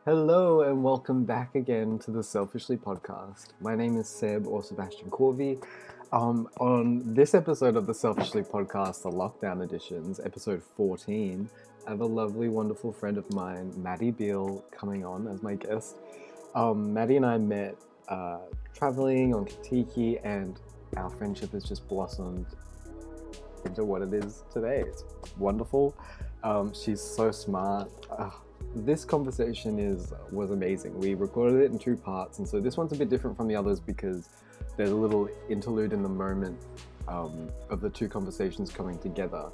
Hello and welcome back again to the Selfishly podcast. My name is Seb or Sebastian Corvey. On this episode of the Selfishly podcast, the lockdown editions, episode 14, I have a lovely, wonderful friend of mine, Madi Beal, coming on as my guest. Maddie and I met traveling on Kentucky, and our friendship has just blossomed into what it is today. It's wonderful. She's so smart. This conversation was amazing. We recorded it in two parts, and so this one's a bit different from the others because there's a little interlude in the moment of the two conversations coming together.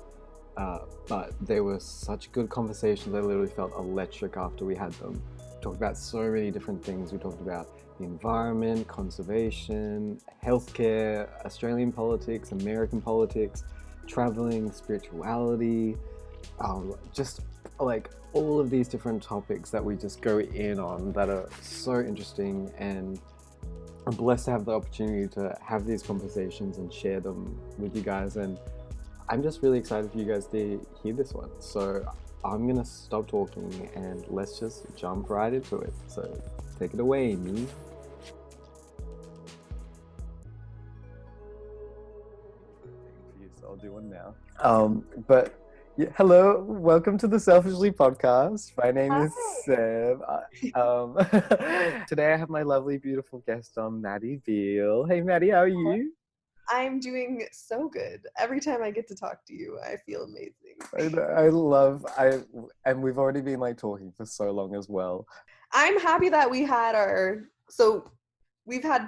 But they were such good conversations. I literally felt electric after we had them. We talked about so many different things. We talked about the environment, conservation, healthcare, Australian politics, American politics, traveling, spirituality, just like all of these different topics that we just go in on that are so interesting, and I'm blessed to have the opportunity to have these conversations and share them with you guys, and I'm just really excited for you guys to hear this one. So I'm gonna stop talking and let's just jump right into it. So take it away, me. So I'll do one now. But yeah, hello, welcome to the Selfishly podcast. My name is Seb. Today I have my lovely, beautiful guest on, Madi Beal. Hey, Maddie, how are you? I'm doing so good. Every time I get to talk to you, I feel amazing. And we've already been like talking for so long as well. I'm happy that we've had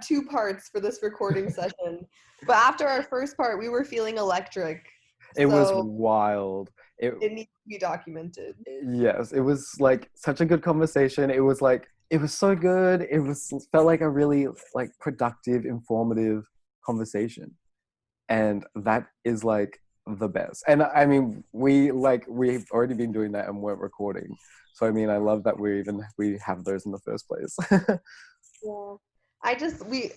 two parts for this recording session, but after our first part, we were feeling electric. It was wild. It needs to be documented. Yes, it was like such a good conversation. It was so good. Felt like a really like productive, informative conversation. And that is like the best. And I mean, we've already been doing that and weren't recording. So I mean, I love that we have those in the first place. Yeah.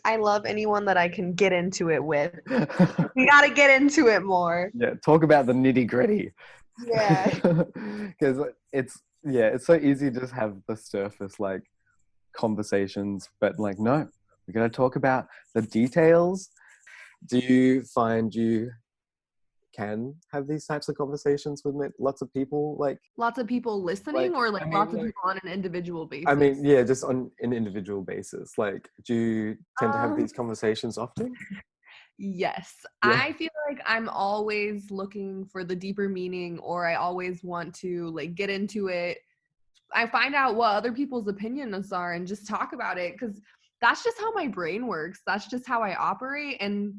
I love anyone that I can get into it with. We got to get into it more. Yeah, talk about the nitty-gritty. Yeah. Because it's so easy to just have the surface like conversations, but like no, we're gonna talk about the details. Do you find you can have these types of conversations with lots of people, like lots of people listening, or lots of people on an individual basis? I mean, yeah, just on an individual basis. Like, do you tend to have these conversations often? Yes. Yeah. I feel like I'm always looking for the deeper meaning, or I always want to like get into it. I find out what other people's opinions are and just talk about it, because that's just how my brain works. That's just how I operate. And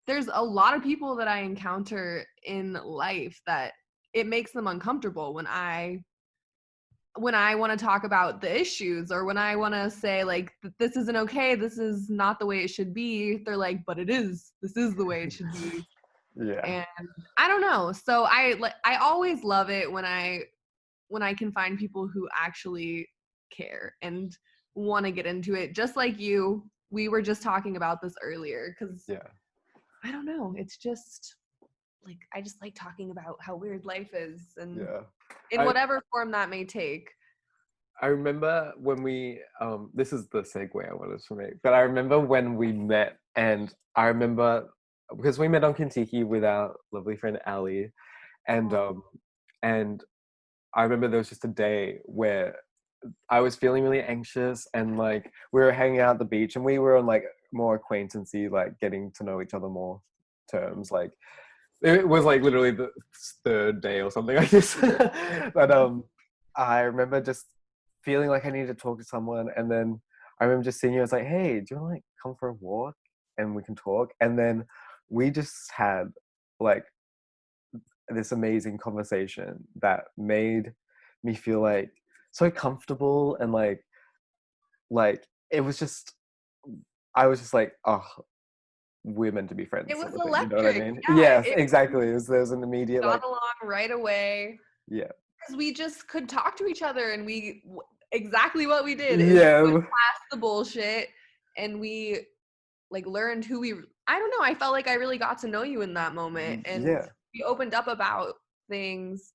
there's a lot of people that I encounter in life that it makes them uncomfortable when I want to talk about the issues, or when I want to say like, this isn't okay, this is not the way it should be. They're like, but it is. This is the way it should be. Yeah. And I don't know. So I always love it when I can find people who actually care and want to get into it. Just like you, we were just talking about this earlier, because I don't know. It's just like, I just like talking about how weird life is, and in whatever form that may take. I remember when we, this is the segue I wanted to make, but I remember when we met, and I remember, because we met on Kentucky with our lovely friend Ali, and I remember there was just a day where I was feeling really anxious, and like we were hanging out at the beach, and we were on like more acquaintancy, like getting to know each other more terms. Like it was like literally the third day or something like this. But I remember just feeling like I needed to talk to someone, and then I remember just seeing you. I was like, "Hey, do you want to like come for a walk and we can talk?" And then we just had like this amazing conversation that made me feel like so comfortable, and like it was just, I was just like, oh, we're meant to be friends. It was sort of electric. Thing, you know what I mean? Yeah, Yes, exactly. There was an immediate got like along right away. Yeah. Because we just could talk to each other, and we exactly what we did Yeah. is put past the bullshit, and we like learned who we. I don't know. I felt like I really got to know you in that moment, and we opened up about things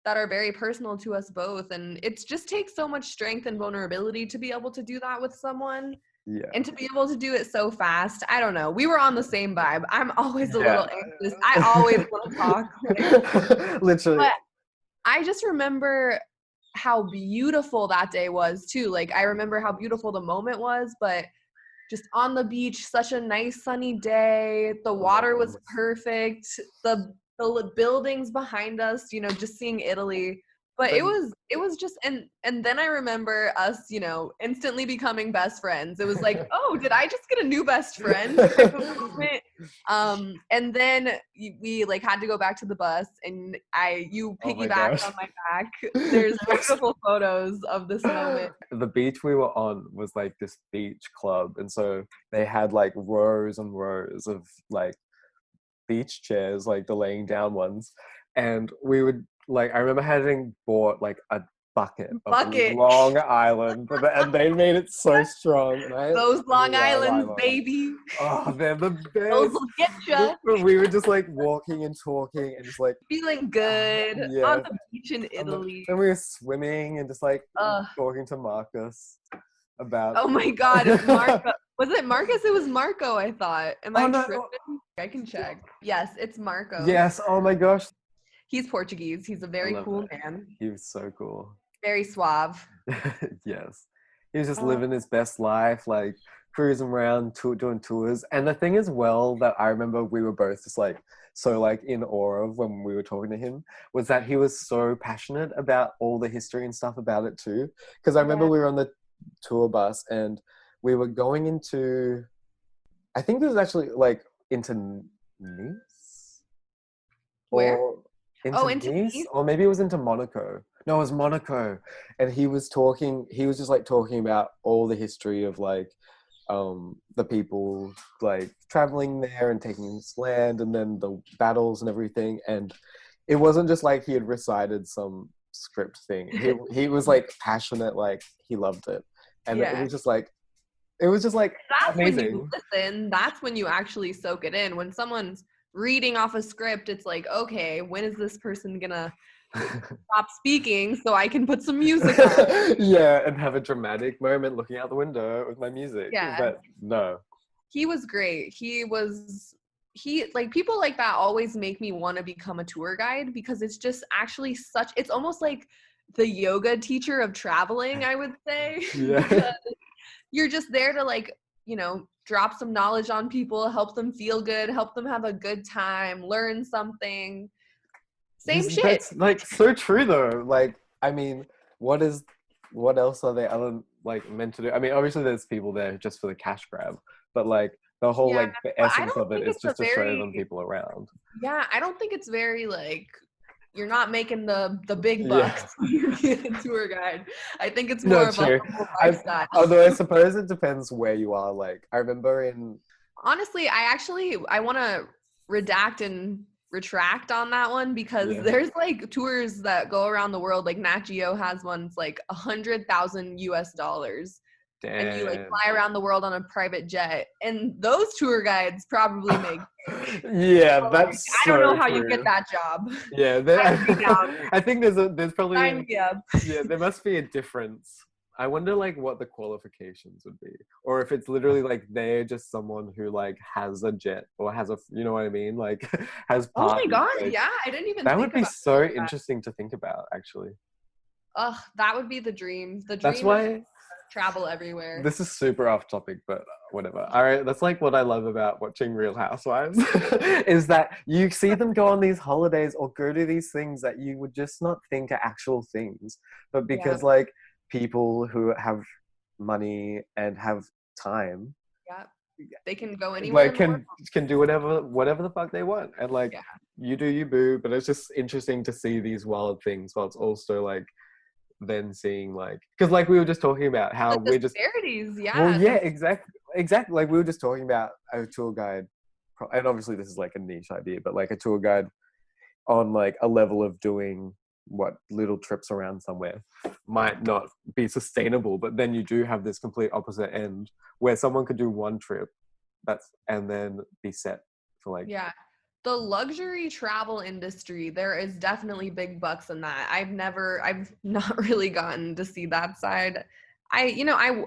that are very personal to us both. And it just takes so much strength and vulnerability to be able to do that with someone. Yeah. And to be able to do it so fast. I don't know. We were on the same vibe. I'm always a little anxious. I always want to talk. Literally. But I just remember how beautiful that day was too. Like, I remember how beautiful the moment was, but just on the beach, such a nice sunny day. The water was perfect. The buildings behind us, you know, just seeing Italy. But it was just, and then I remember us, you know, instantly becoming best friends. It was like, oh, did I just get a new best friend type of moment? And then we like had to go back to the bus, and you piggybacked on my back. There's beautiful photos of this moment. The beach we were on was like this beach club, and so they had like rows and rows of like beach chairs, like the laying down ones, and we would like, I remember having bought like a bucket of Long Island, and they made it so strong. And those Long Islands, baby. Oh, they're the best. Those will get you. We were just like walking and talking and just like feeling good on the beach in Italy. And we were swimming and just like talking to Marcus about. Oh my God, Marco. Was it Marcus? It was Marco, I thought. Am I tripping? I can check. Yes, it's Marco. Yes, oh my gosh. He's Portuguese. He's a very cool man. He was so cool. Very suave. Yes. He was just living his best life, like cruising around, doing tours. And the thing as well that I remember we were both just like so like in awe of when we were talking to him was that he was so passionate about all the history and stuff about it too. Because I remember we were on the tour bus and we were going into, I think it was actually like into Nice? Where? Into Nice? Or maybe it was into Monaco. No, it was Monaco. And he was just like talking about all the history of like the people like traveling there and taking this land, and then the battles and everything. And it wasn't just like he had recited some script thing. He was like passionate, like he loved it. And it was just like that's amazing. When you listen, that's when you actually soak it in. When someone's reading off a script, it's like, okay, when is this person gonna stop speaking so I can put some music on? Yeah, and have a dramatic moment looking out the window with my music. Yeah. But no. He was great. He like, people like that always make me want to become a tour guide, because it's just actually it's almost like the yoga teacher of traveling, I would say. Yeah. You're just there to like, you know, drop some knowledge on people, help them feel good, help them have a good time, learn something. Same shit. That's like so true though. Like, I mean, what else are they like meant to do? I mean, obviously there's people there just for the cash grab, but like the whole like the essence of it is just to show them people around. Yeah, I don't think it's very like, you're not making the big bucks when you're being a tour guide. I think it's more of a lifestyle. Although I suppose it depends where you are. Like, I remember honestly, I want to redact and retract on that one, because there's like tours that go around the world. Like Nat Geo has ones like $100,000. Damn. And you like fly around the world on a private jet, and those tour guides probably make that's I don't know how you get that job. I think there's probably there must be a difference. I wonder like what the qualifications would be, or if it's literally like they're just someone who like has a jet or has a, you know what I mean, like has oh my God, yeah, I didn't even that think would be about so that. interesting to think about, actually. That would be the dream. That's why travel everywhere. This is super off topic, but whatever. All right, that's like what I love about watching Real Housewives is that you see them go on these holidays or go to these things that you would just not think are actual things, but because like people who have money and have time, they can go anywhere, like can do whatever the fuck they want, and like you do you, boo. But it's just interesting to see these wild things, while it's also like then seeing like, because like we were just talking about how the we're just disparities, exactly like we were just talking about a tour guide, and obviously this is like a niche idea, but like a tour guide on like a level of doing what little trips around somewhere might not be sustainable, but then you do have this complete opposite end where someone could do one trip and then be set for like the luxury travel industry, there is definitely big bucks in that. I've not really gotten to see that side.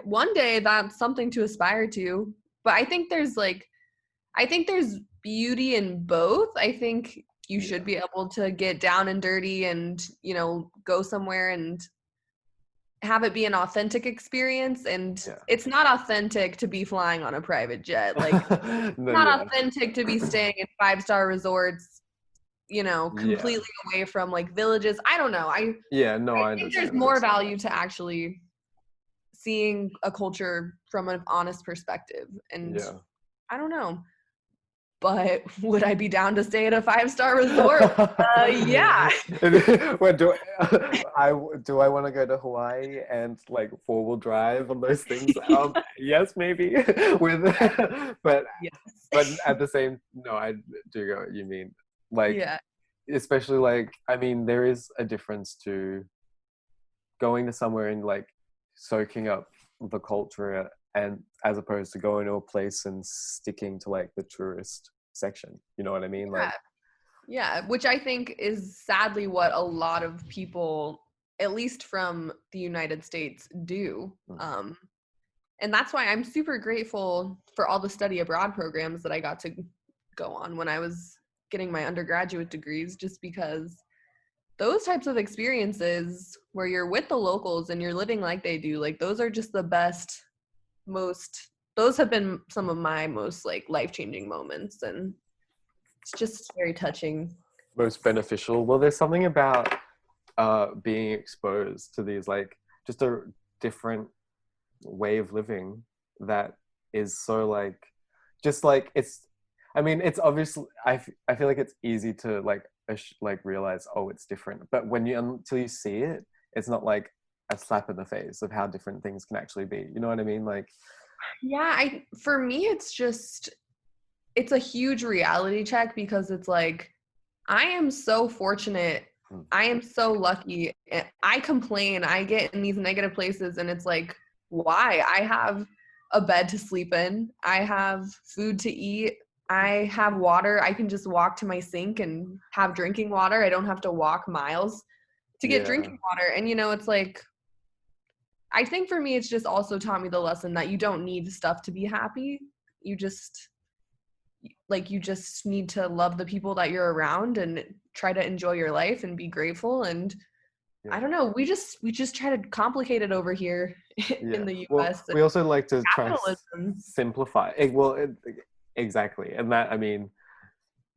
One day that's something to aspire to, but I think there's beauty in both. I think you should be able to get down and dirty and, go somewhere and have it be an authentic experience. And it's not authentic to be flying on a private jet. Like, not authentic to be staying in 5-star resorts, completely away from like villages. I don't know. I think there's more value to actually seeing a culture from an honest perspective. And I don't know. But would I be down to stay at a 5-star resort? Yeah. Well, do I want to go to Hawaii and like 4-wheel drive on those things? Yes, maybe. But at the same, no, I do get what you mean. Like, especially like, I mean, there is a difference to going to somewhere and like soaking up the culture, and as opposed to going to a place and sticking to like the tourist section, you know what I mean? Like, which I think is sadly what a lot of people, at least from the United States, do. And that's why I'm super grateful for all the study abroad programs that I got to go on when I was getting my undergraduate degrees, just because those types of experiences where you're with the locals and you're living like they do, like those are just the best, those have been some of my most like life-changing moments, and it's just very touching. Most beneficial. Well, there's something about being exposed to these, like, just a different way of living that is so like, just like, it's, I mean, it's obviously, I feel like it's easy to like realize, oh, it's different, but until you see it, it's not like a slap in the face of how different things can actually be, you know what I mean? Like, for me, it's a huge reality check, because it's like, I am so fortunate. I am so lucky. I complain. I get in these negative places, and it's like, why? I have a bed to sleep in. I have food to eat. I have water. I can just walk to my sink and have drinking water. I don't have to walk miles to get drinking water. And, it's like, I think for me, it's just also taught me the lesson that you don't need stuff to be happy. You just need to love the people that you're around and try to enjoy your life and be grateful. And I don't know, we just try to complicate it over here in the US. Well, we also like to try to simplify it. Exactly. And that, I mean,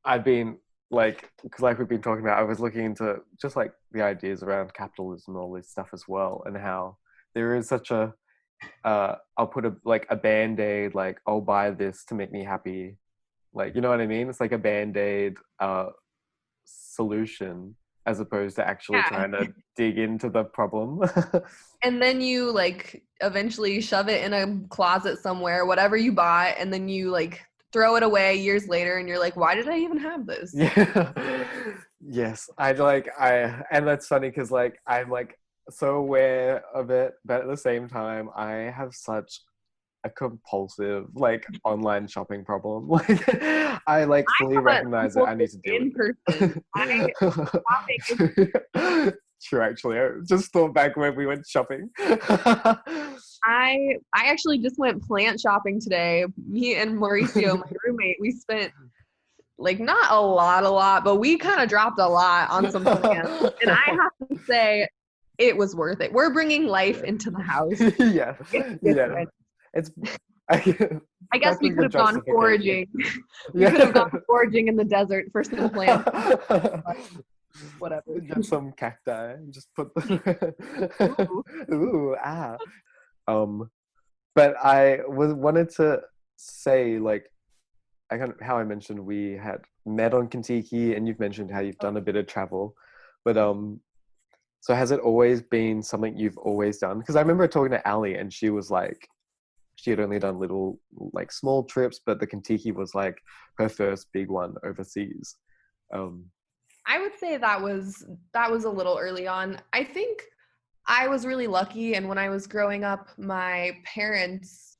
I've been like, because like we've been talking about, I was looking into just like the ideas around capitalism and all this stuff as well, and how there is such a I'll put a band-aid, like, I'll buy this to make me happy, like, you know what I mean? It's like a band-aid solution, as opposed to actually trying to dig into the problem. And then you like eventually shove it in a closet somewhere, whatever you bought, and then you like throw it away years later, and you're like, why did I even have this? Yes, and that's funny because like I'm like so aware of it, but at the same time I have such a compulsive like online shopping problem. Like I like fully recognize that I need to deal with it. True, actually, I just thought back when we went shopping. I actually just went plant shopping today. Me and Mauricio, my roommate, we spent like not a lot, but we kind of dropped a lot on some plants. And I have to say, it was worth it. We're bringing life into the house. It's I guess we could have gone foraging. We could have gone foraging in the desert for some plants. Whatever. Get some cacti. Just put. But I wanted to say, like, how I mentioned we had met on Kentucky, and you've mentioned how you've done a bit of travel, but so has it always been something you've always done? Because I remember talking to Ali, and she was like, she had only done little, like, small trips, but the Kentucky was like her first big one overseas. I would say that was a little early on. I think I was really lucky, and when I was growing up, my parents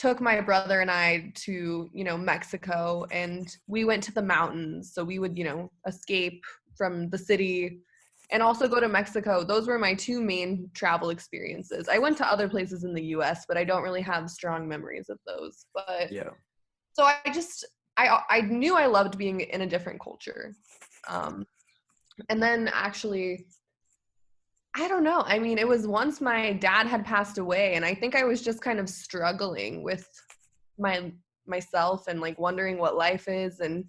took my brother and I to, Mexico, and we went to the mountains. So we would, escape from the city and also go to Mexico. Those were my two main travel experiences. I went to other places in the US, but I don't really have strong memories of those. But Yeah. so I knew I loved being in a different culture. And then actually, I don't know. I mean, it was once my dad had passed away, and I think I was just kind of struggling with myself and like wondering what life is, and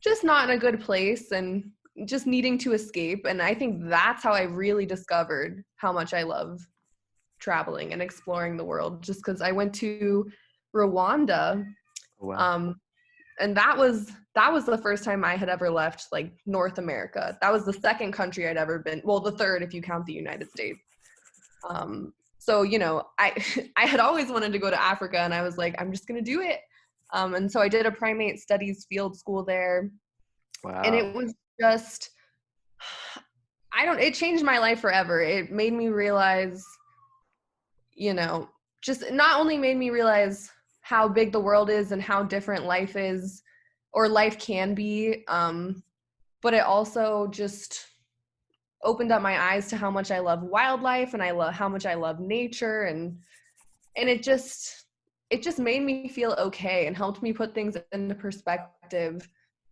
just not in a good place, and just needing to escape. And I think that's how I really discovered how much I love traveling and exploring the world, just because I went to Rwanda. Wow. And that was the first time I had ever left like North America. That was the second country I'd ever been. Well, the third if you count the United States. So I I had always wanted to go to Africa, and I was like, I'm just gonna do it. And so I did a primate studies field school there, and Wow. it was just it changed my life forever. It made me realize, just not only made me realize how big the world is and how different life is, or life can be, but it also just opened up my eyes to how much I love wildlife, and I love how much I love nature, and it just made me feel okay and helped me put things into perspective,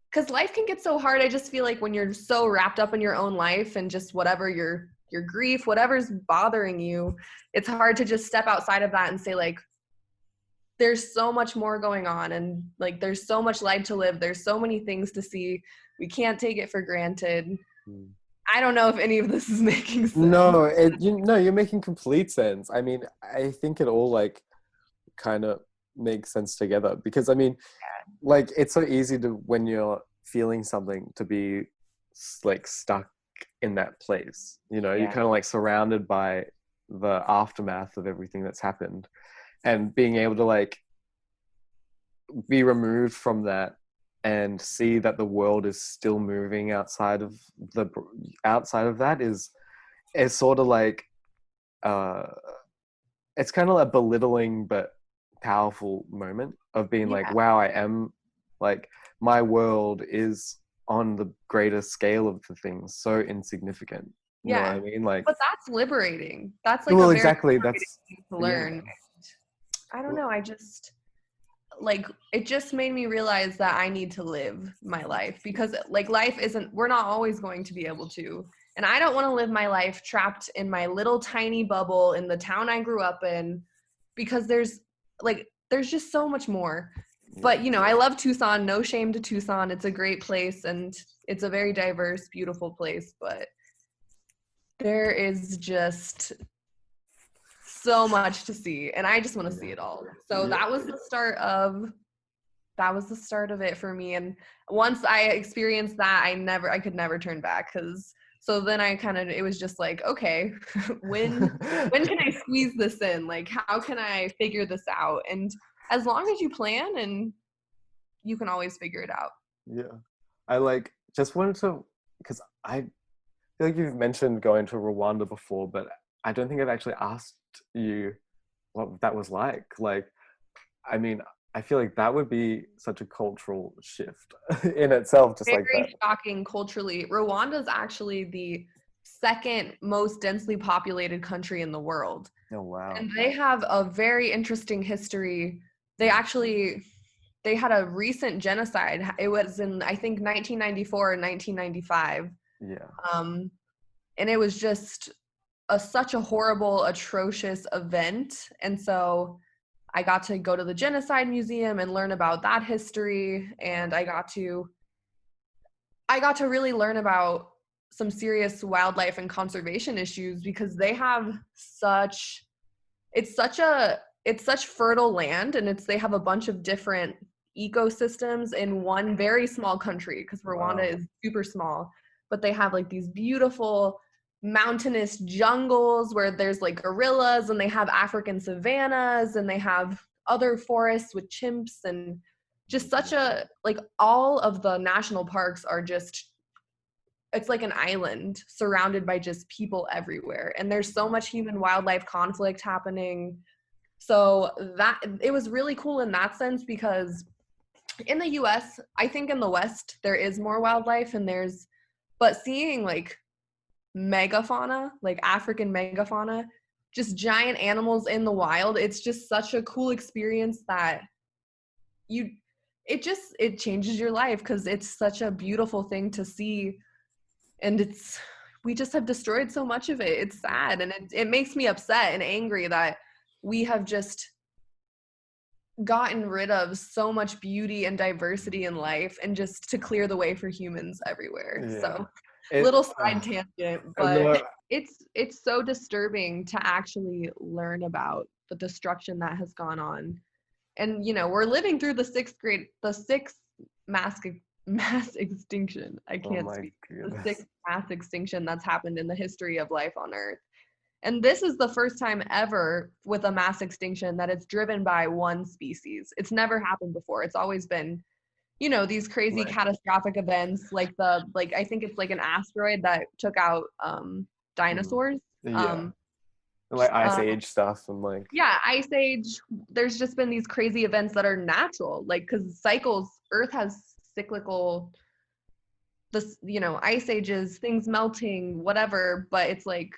because life can get so hard. I just feel like when you're so wrapped up in your own life and just whatever your grief, whatever's bothering you, it's hard to just step outside of that and say like, there's so much more going on, and like there's so much life to live, there's so many things to see, we can't take it for granted. Mm. I don't know if any of this is making sense. No, you're making complete sense. I mean, I think it all like kind of makes sense together, because I mean, like it's so easy to, when you're feeling something, to be like stuck in that place. You're Yeah. kind of like surrounded by the aftermath of everything that's happened, and being able to like be removed from that and see that the world is still moving outside of that is sort of like it's kind of a belittling but powerful moment of being like, Yeah. wow, I am like, my world is on the greater scale of the things so insignificant. You know what Yeah. I mean? Like, But that's liberating. That's like a well, very exactly. liberating That's, thing to yeah. learn. I don't Well, know. I just like, it just made me realize that I need to live my life, because like life isn't, we're not always going to be able to. And I don't want to live my life trapped in my little tiny bubble in the town I grew up in, because there's just so much more. But I love Tucson. No shame to Tucson. It's a great place, and it's a very diverse, beautiful place, but there is just so much to see, and I just want to see it all. So that was the start of it for me. And once I experienced that, I could never turn back, because so then it was just like, okay, when can I squeeze this in? Like, how can I figure this out? And as long as you plan, and you can always figure it out. yeah. I like just wanted to, because I feel like you've mentioned going to Rwanda before, but I don't think I've actually asked you what that was like. Like, I mean, I feel like that would be such a cultural shift in itself, just like that. Very shocking culturally. Rwanda is actually the second most densely populated country in the world. Oh, wow. And they have a very interesting history. They had a recent genocide. It was in, I think, 1994 and 1995. Yeah. And it was just such a horrible, atrocious event. And so I got to go to the Genocide Museum and learn about that history. And I got to really learn about some serious wildlife and conservation issues, because they have it's such fertile land, and they have a bunch of different ecosystems in one very small country, because Rwanda Wow. is super small, but they have like these beautiful mountainous jungles where there's like gorillas, and they have African savannas, and they have other forests with chimps, and just like all of the national parks are just, it's like an island surrounded by just people everywhere, and there's so much human wildlife conflict happening. So that it was really cool in that sense, because in the US, I think in the West there is more wildlife, but seeing like megafauna, like African megafauna, just giant animals in the wild, it's just such a cool experience that it changes your life, because it's such a beautiful thing to see. And we just have destroyed so much of it. It's sad, and it makes me upset and angry that we have just gotten rid of so much beauty and diversity in life, and just to clear the way for humans everywhere. Yeah. So little side tangent, but no, it's so disturbing to actually learn about the destruction that has gone on. And we're living through the sixth mass extinction. I oh can't my speak. The goodness. sixth mass extinction that's happened in the history of life on Earth. And this is the first time ever with a mass extinction that it's driven by one species. It's never happened before. It's always been, these crazy Right. catastrophic events, like I think it's like an asteroid that took out dinosaurs. Yeah. Like Ice Uh, Age stuff and like. yeah, Ice Age. There's just been these crazy events that are natural, like, because Earth has cyclical, ice ages, things melting, whatever. But it's like,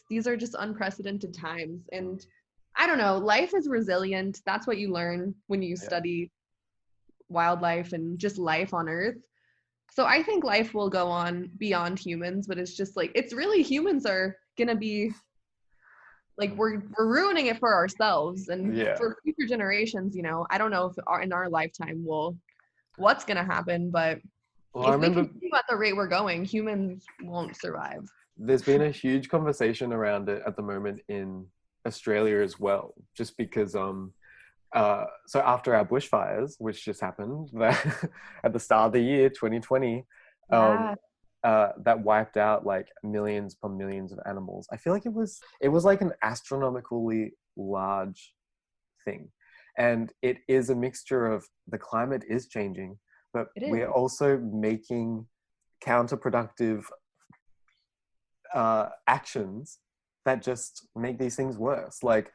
these are just unprecedented times. And I don't know, life is resilient. That's what you learn when you study wildlife and just life on Earth. So I think life will go on beyond humans, but it's just like, it's really, humans are gonna be like, we're ruining it for ourselves and for future generations. I don't know if in our lifetime what's gonna happen, but I if we remember continue at the rate we're going, humans won't survive. there's been a huge conversation around it at the moment in Australia as well, just because so after our bushfires, which just happened at the start of the year 2020, Yeah. that wiped out like millions upon millions of animals. I feel like it was like an astronomically large thing, and it is a mixture of the climate is changing, but we're also making counterproductive actions that just make these things worse. Like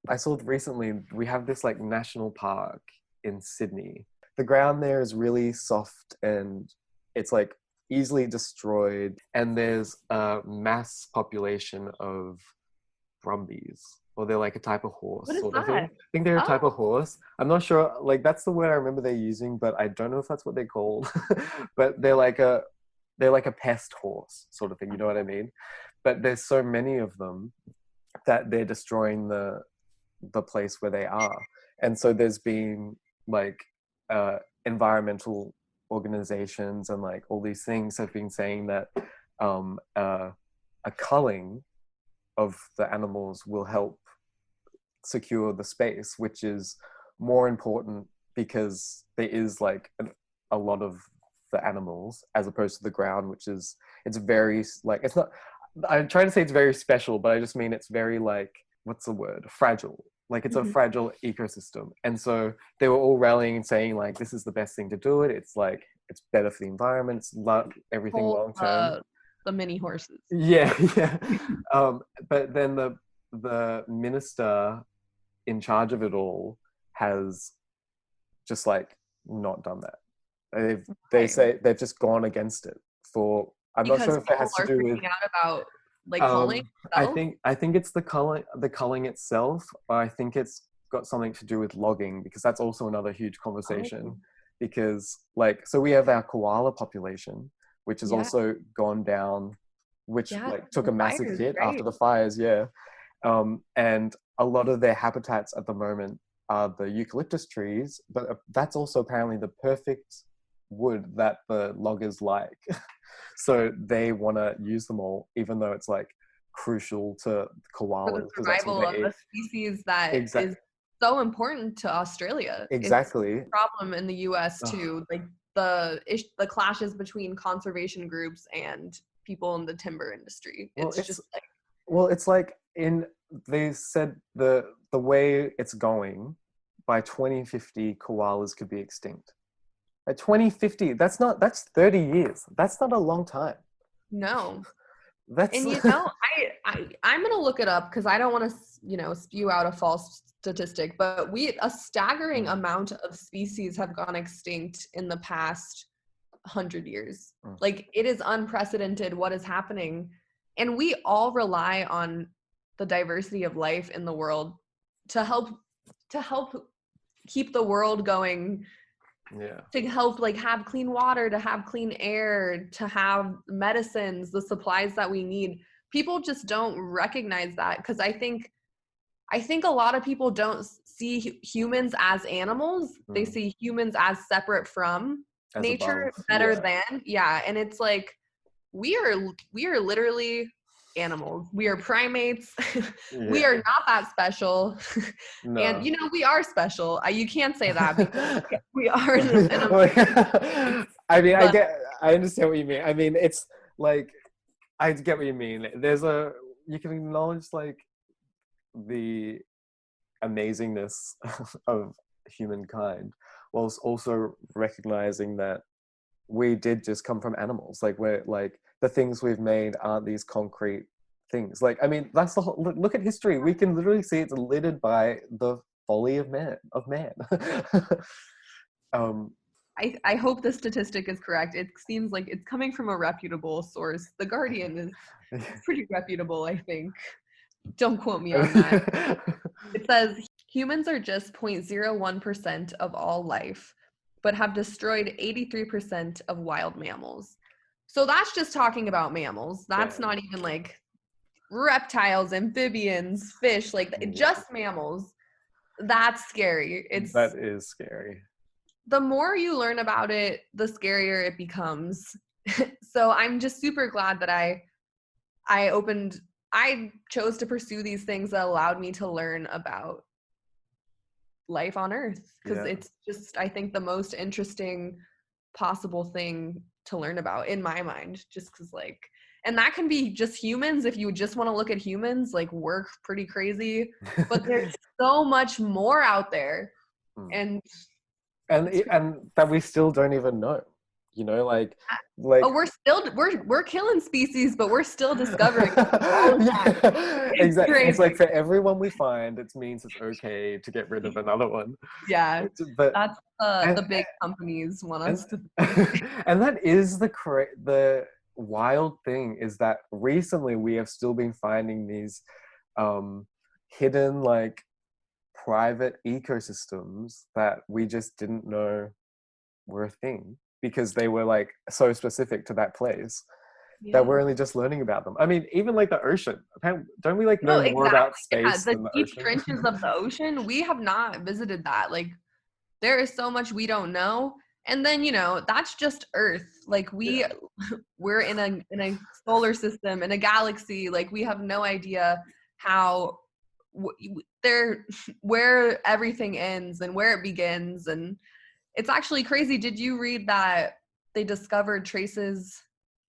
I saw recently we have this like national park in Sydney. The ground there is really soft and it's like easily destroyed, and there's a mass population of brumbies, or they're like a type of horse What is sort of that? thing. I think they're a type Oh, of horse. I'm not sure, like that's the word I remember they're using, but I don't know if that's what they're called. But they're like a pest horse sort of thing, you know what I mean? But there's so many of them that they're destroying the place where they are. And so there's been like environmental organizations and like all these things have been saying that a culling of the animals will help secure the space, which is more important because there is like a lot of the animals as opposed to the ground, which is, it's very like, it's not, I'm trying to say it's very special, but I just mean it's very like, what's the word, fragile. Like it's a fragile ecosystem. And so they were all rallying and saying like, this is the best thing to do it. It's like, it's better for the environment. It's not everything long term. the mini horses. Yeah, yeah. But then the minister in charge of it all has just like not done that. They say they've just gone against it for, I'm not Because sure if it people has to are do with freaking out about like culling itself. I think it's the culling itself, or I think it's got something to do with logging, because that's also another huge conversation. Because like, so we have our koala population, which has also gone down, which like took a massive hit after the fires. And a lot of their habitats at the moment are the eucalyptus trees, but that's also apparently the perfect wood that the loggers like. So they want to use them all, even though it's like crucial to koalas. For the survival of a species that is so important to Australia. Exactly. It's a problem in the US too, like the clashes between conservation groups and people in the timber industry. It's like they said the way it's going, by 2050 koalas could be extinct. By 2050, that's 30 years. That's not a long time. No. That's And I'm gonna look it up because I don't want to spew out a false statistic, but a staggering Mm, amount of species have gone extinct in the past 100 years. mm. Like, it is unprecedented what is happening, and we all rely on the diversity of life in the world to help keep the world going, Yeah. to help like have clean water, to have clean air, to have medicines, the supplies that we need. People just don't recognize that, because I think a lot of people don't see humans as animals. They Mm. see humans as separate from As nature, above. better Yeah. than. Yeah, and it's like we are literally animals. We are primates. We Yeah. are not that special. And No. we are special. You can't say that because we are an Like, amazing, I mean, but I understand what you mean. I mean, it's like, I get what you mean. You can acknowledge like the amazingness of humankind, whilst also recognizing that we did just come from animals. Like, we're like, the things we've made aren't these concrete things. Like, I mean, that's the whole, look at history. We can literally see it's littered by the folly of man. um, I hope the statistic is correct. It seems like it's coming from a reputable source. The Guardian is pretty reputable, I think. Don't quote me on that. It says humans are just 0.01% of all life, but have destroyed 83% of wild mammals. So that's just talking about mammals. That's Yeah. not even like reptiles, amphibians, fish, like Yeah. just mammals. That's scary. That is scary. The more you learn about it, the scarier it becomes. So I'm just super glad that I chose to pursue these things that allowed me to learn about life on Earth, because Yeah. it's just, I think, the most interesting possible thing to learn about in my mind, just because and that can be just humans. If you just want to look at humans, like, work pretty crazy, but there's so much more out there. Mm. And and that we still don't even know, like oh, we're killing species, but we're still discovering all the time. yeah, It's exactly. It's like, crazy. for everyone we find, it means it's okay to get rid of another one. Yeah, But that's and the big companies want and, us to think. and that is the wild thing, is that recently we have still been finding these hidden, like, private ecosystems that we just didn't know were a thing, because they were like so specific to that place that Yeah. we're only just learning about them. I mean, even like the ocean. Don't we like No, know more exactly. about Yeah, space the than the deep ocean? trenches of the ocean, we have not visited that. Like, there is so much we don't know. And then, that's just Earth. Like, Yeah. we're in a solar system, in a galaxy. Like, we have no idea how there where everything ends and where it begins. And it's actually crazy. Did you read that they discovered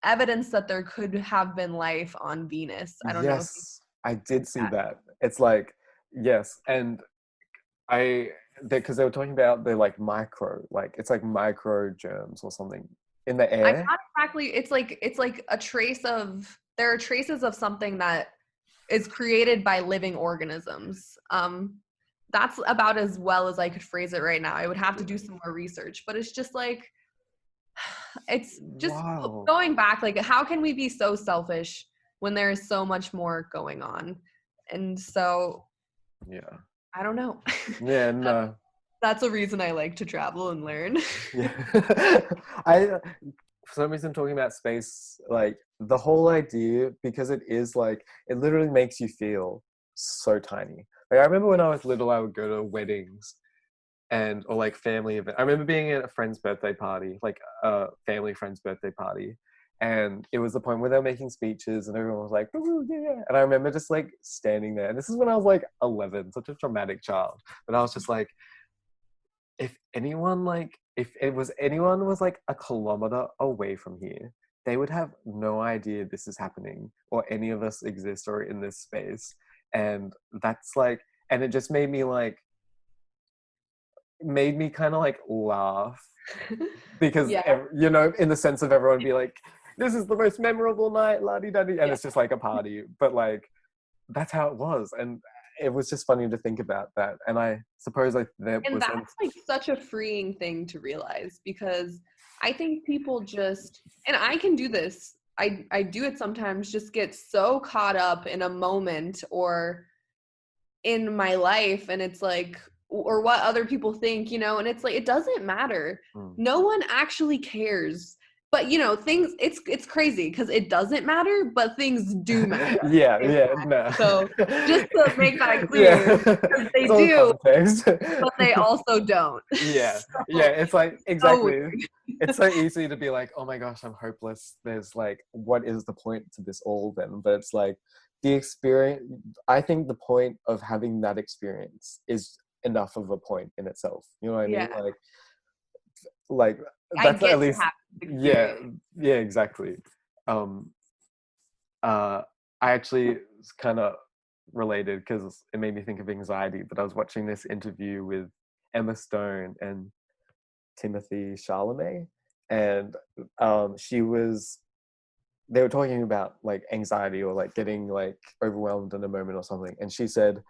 evidence that there could have been life on Venus? I don't know if you Yes, I did see that. that. It's like, yes, and because they were talking about the, like, it's like micro germs or something in the I'm air. not exactly. It's like a trace of. There are traces of something that is created by living organisms. That's about as well as I could phrase it right now. I would have to do some more research, but it's just like, it's just Wow. going back. Like, how can we be so selfish when there is so much more going on? And so Yeah. I don't know. Yeah. No. That's a reason I like to travel and learn. Yeah. For some reason, talking about space, like, the whole idea, because it is like, it literally makes you feel so tiny. Like, I remember when I was little, I would go to weddings or like family event. I remember being at a friend's birthday party, like a family friend's birthday party. And it was the point where they were making speeches and everyone was like, "Ooh, yeah." And I remember just like standing there. And this is when I was like 11, such a traumatic child. But I was just like, if anyone was like a kilometer away from here, they would have no idea this is happening or any of us exist or in this space. And that's like, and it just made me kind of like laugh, because Yeah. in the sense of everyone be like, this is the most memorable night, la-di-da-di, and it's just like a party, but like that's how it was. And it was just funny to think about that. And I suppose there And was that's like such a freeing thing to realize, because I think people just, and I can do this, I do it sometimes, just get so caught up in a moment or in my life, and it's like, or what other people think, and it's like, it doesn't matter. No one actually cares. But things, it's crazy because it doesn't matter, but things do matter. No. So just to make that clear, because they it's all do, context. but they also don't. Yeah, So, it's like so exactly. weird. It's so easy to be like, oh my gosh, I'm hopeless. There's like, what is the point to this all then? But it's like the experience. I think the point of having that experience is enough of a point in itself. You know what I mean? Yeah. Like I that's get at to least have this experience. yeah, exactly. I actually kind of related because it made me think of anxiety, but I was watching this interview with Emma Stone and Timothy Chalamet, and they were talking about like anxiety or like getting like overwhelmed in a moment or something, and she said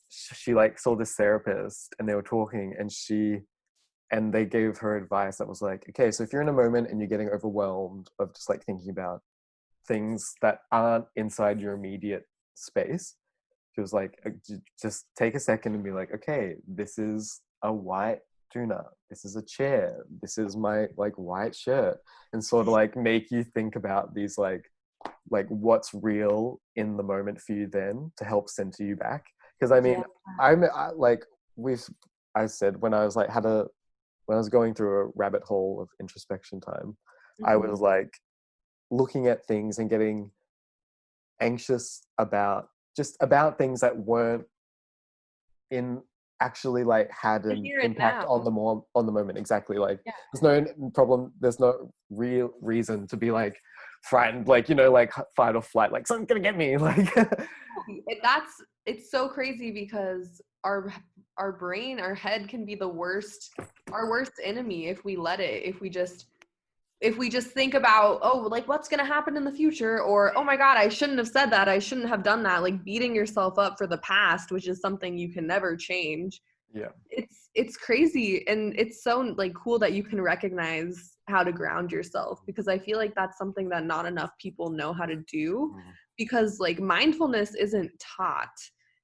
she like saw this therapist and they were talking, and they gave her advice that was like, okay, so if you're in a moment and you're getting overwhelmed of just like thinking about things that aren't inside your immediate space, she was like, just take a second and be like, okay, this is a white tuna, this is a chair, this is my like white shirt, and sort of like make you think about these like what's real in the moment for you then to help center you back. Because I mean, I said when I was like when I was going through a rabbit hole of introspection time, I was like looking at things and getting anxious about things that weren't in actually like had an impact on the moment. Exactly. Like there's no problem, there's no real reason to be like frightened, like like fight or flight, like something's gonna get me, like It's so crazy because our brain, our head can be our worst enemy if we let it, if we just think about, oh, like what's going to happen in the future, or oh my god, I shouldn't have said that, I shouldn't have done that, like beating yourself up for the past, which is something you can never change. It's crazy, and it's so like cool that you can recognize how to ground yourself, because I feel like that's something that not enough people know how to do, because like mindfulness isn't taught.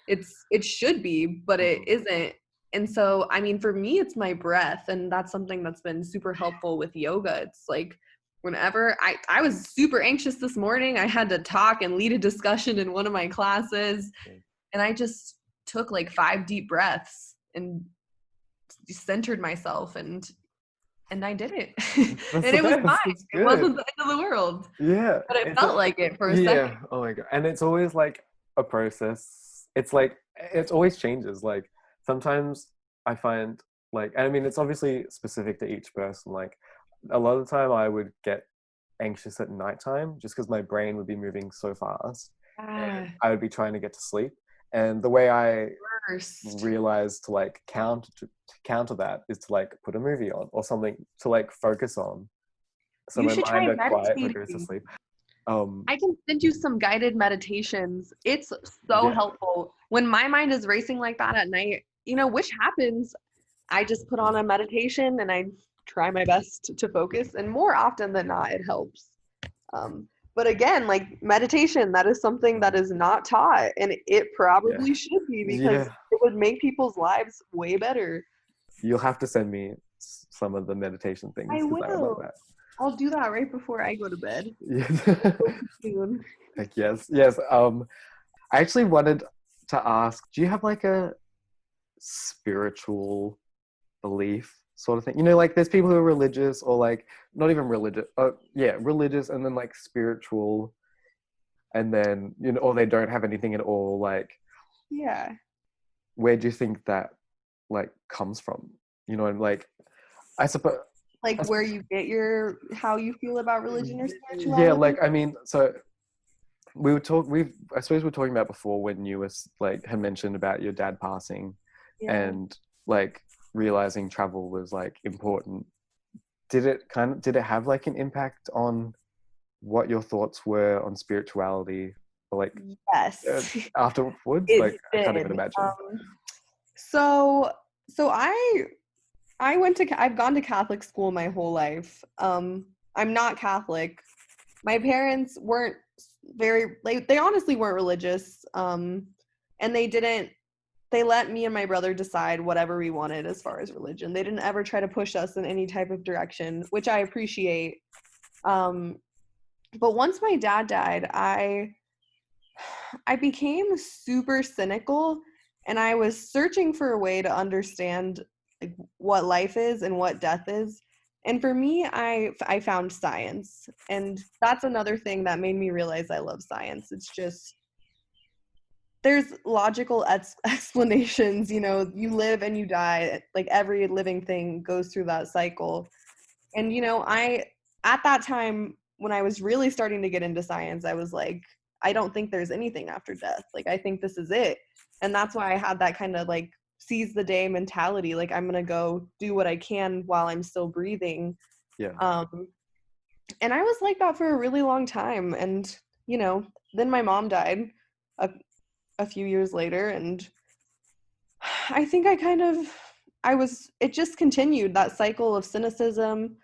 It should be, but it isn't. And so, I mean, for me, it's my breath, and that's something that's been super helpful with yoga. It's like whenever I was super anxious this morning, I had to talk and lead a discussion in one of my classes, and I just took like 5 deep breaths and centered myself, and I did it. And it was fine. It wasn't the end of the world. Yeah. But it felt like it for a second. Oh my god. And it's always like a process. It's like it always changes. Like sometimes I find like, and I mean it's obviously specific to each person. Like a lot of the time I would get anxious at nighttime just because my brain would be moving so fast. And I would be trying to get to sleep. And the way I realized to like counter that is to like put a movie on or something to like focus on, so my mind are quiet when it goes to sleep. I can send you some guided meditations. It's so helpful when my mind is racing like that at night, which happens. I just put on a meditation and I try my best to focus, and more often than not it helps. But again, like meditation, that is something that is not taught, and it probably should be, because it would make people's lives way better. You'll have to send me some of the meditation things. I will. I'll do that right before I go to bed. Heck yes. I actually wanted to ask, do you have like a spiritual belief sort of thing? Like there's people who are religious, or like not even religious, religious, and then like spiritual, and then or they don't have anything at all. Like where do you think that like comes from? And like I suppose like where you get how you feel about religion or spirituality. Like I mean, so I suppose we were talking about before when you was like had mentioned about your dad passing, and like realizing travel was like important. Did it have like an impact on what your thoughts were on spirituality, or like Yes, afterwards. it Like, I can't even did. imagine. So so I went to I've gone to Catholic school my whole life. I'm not Catholic. My parents weren't very like they honestly weren't religious. And they let me and my brother decide whatever we wanted as far as religion. They didn't ever try to push us in any type of direction, which I appreciate. Um, but once my dad died, I became super cynical, and I was searching for a way to understand like what life is and what death is. And for me, I found science, and that's another thing that made me realize I love science. It's just there's logical explanations. You know, you live and you die. Like every living thing goes through that cycle. And you know, I at that time when I was really starting to get into science, I was like, I don't think there's anything after death. Like I think this is it. And that's why I had that kind of like seize the day mentality. Like I'm gonna go do what I can while I'm still breathing. Yeah. And I was like that for a really long time. And you know, then my mom died a, a few years later, and I think it just continued that cycle of cynicism.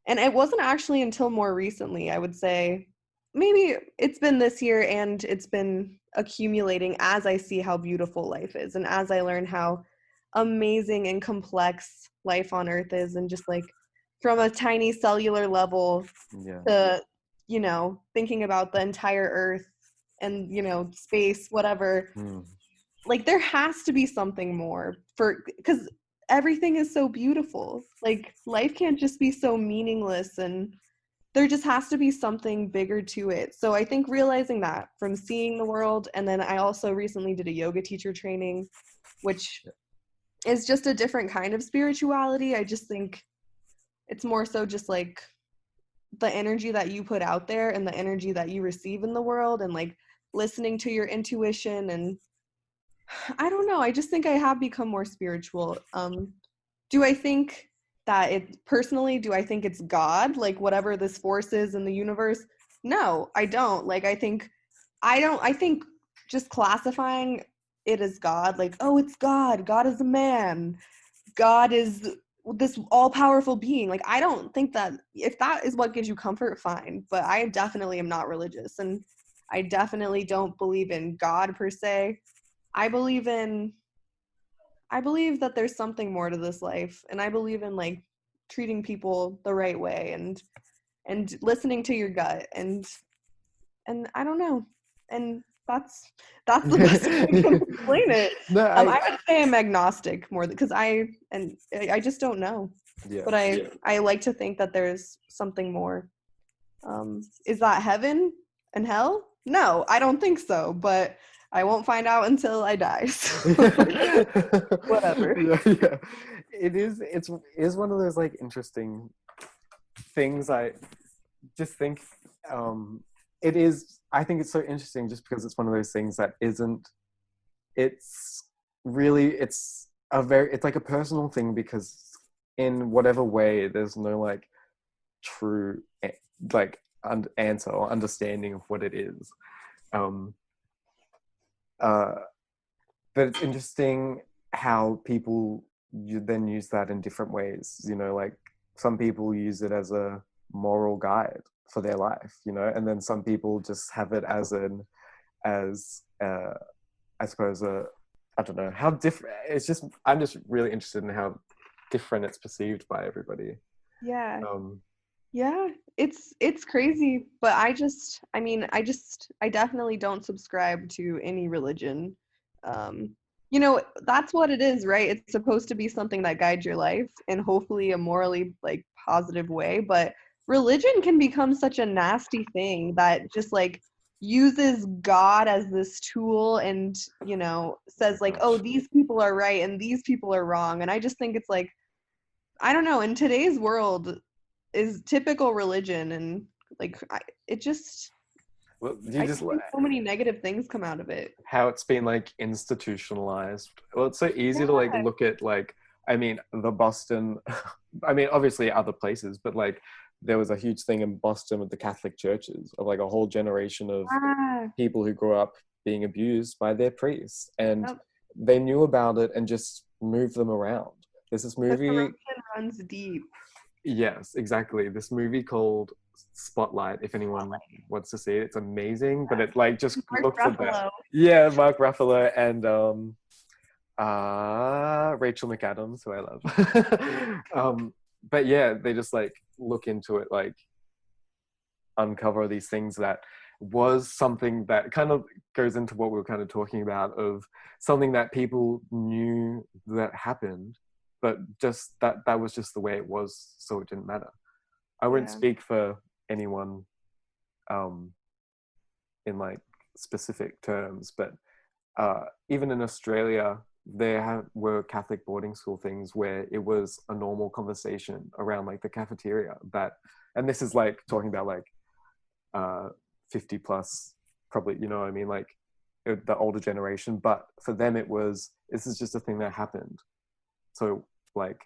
And it wasn't actually until more recently, I would say, maybe it's been this year and it's been accumulating as I see how beautiful life is and as I learn how amazing and complex life on Earth is, and just like from a tiny cellular level Yeah. to, you know, thinking about the entire Earth and, you know, space, whatever. Like there has to be something more because everything is so beautiful. Like life can't just be so meaningless, and there just has to be something bigger to it. So I think realizing that from seeing the world, and then I also recently did a yoga teacher training, which is just a different kind of spirituality. I just think it's more so just like the energy that you put out there and the energy that you receive in the world, and like listening to your intuition. And I don't know. I just think I have become more spiritual. Do I think that do I think it's God, like whatever this force is in the universe? No, I don't. Like, I think just classifying it as God, like, oh, it's God. God is a man. God is this all powerful being. Like, I don't think that if that is what gives you comfort, fine. But I definitely am not religious. And I definitely don't believe in God per se. I believe that there's something more to this life, and I believe in like treating people the right way, and listening to your gut, and I don't know. And that's the best way I can explain it. No, I would say I'm agnostic more because I just don't know. yeah. But I like to think that there's something more. Is that heaven and hell? No, I don't think so, but I won't find out until I die. So whatever. Yeah. It is one of those like interesting things. I just think I think it's so interesting just because it's one of those things that isn't it's really it's like a personal thing, because in whatever way there's no like true like answer or understanding of what it is. um uh but it's interesting how people you then use that in different ways, like some people use it as a moral guide for their life, and then some people just have it as I suppose I don't know how different. I'm just really interested in how different it's perceived by everybody. Yeah. um Yeah, it's crazy, but I definitely don't subscribe to any religion. Um, you know, that's what it is, right? It's supposed to be something that guides your life and hopefully a morally like positive way, but religion can become such a nasty thing that just like uses God as this tool and, you know, says like, "Oh, these people are right and these people are wrong." And I just think it's like I don't know, in today's world is typical religion, and like it just well, I just think so many negative things come out of it. how it's been like institutionalized. Well, it's so easy to like Yeah. look at like, I mean, the Boston I mean, obviously other places, but like there was a huge thing in Boston with the Catholic churches of like a whole generation of Ah, people who grew up being abused by their priests, and yep. they knew about it and just moved them around. There's this The movie. corruption runs deep. Yes, exactly. This movie called Spotlight, if anyone wants to see it, it's amazing, but it like just Mark looks at that. Ruffalo. Yeah, Mark Ruffalo and Rachel McAdams, who I love. But yeah, they just like look into it, like uncover these things that was something that kind of goes into what we were kind of talking about, of something that people knew that happened, but just that was just the way it was, so it didn't matter. I wouldn't Yeah. speak for anyone in like specific terms, but even in Australia, there were Catholic boarding school things where it was a normal conversation around like the cafeteria, that, and this is like talking about like 50 plus, probably, you know what I mean, like the older generation, but for them it was, this is just a thing that happened, so like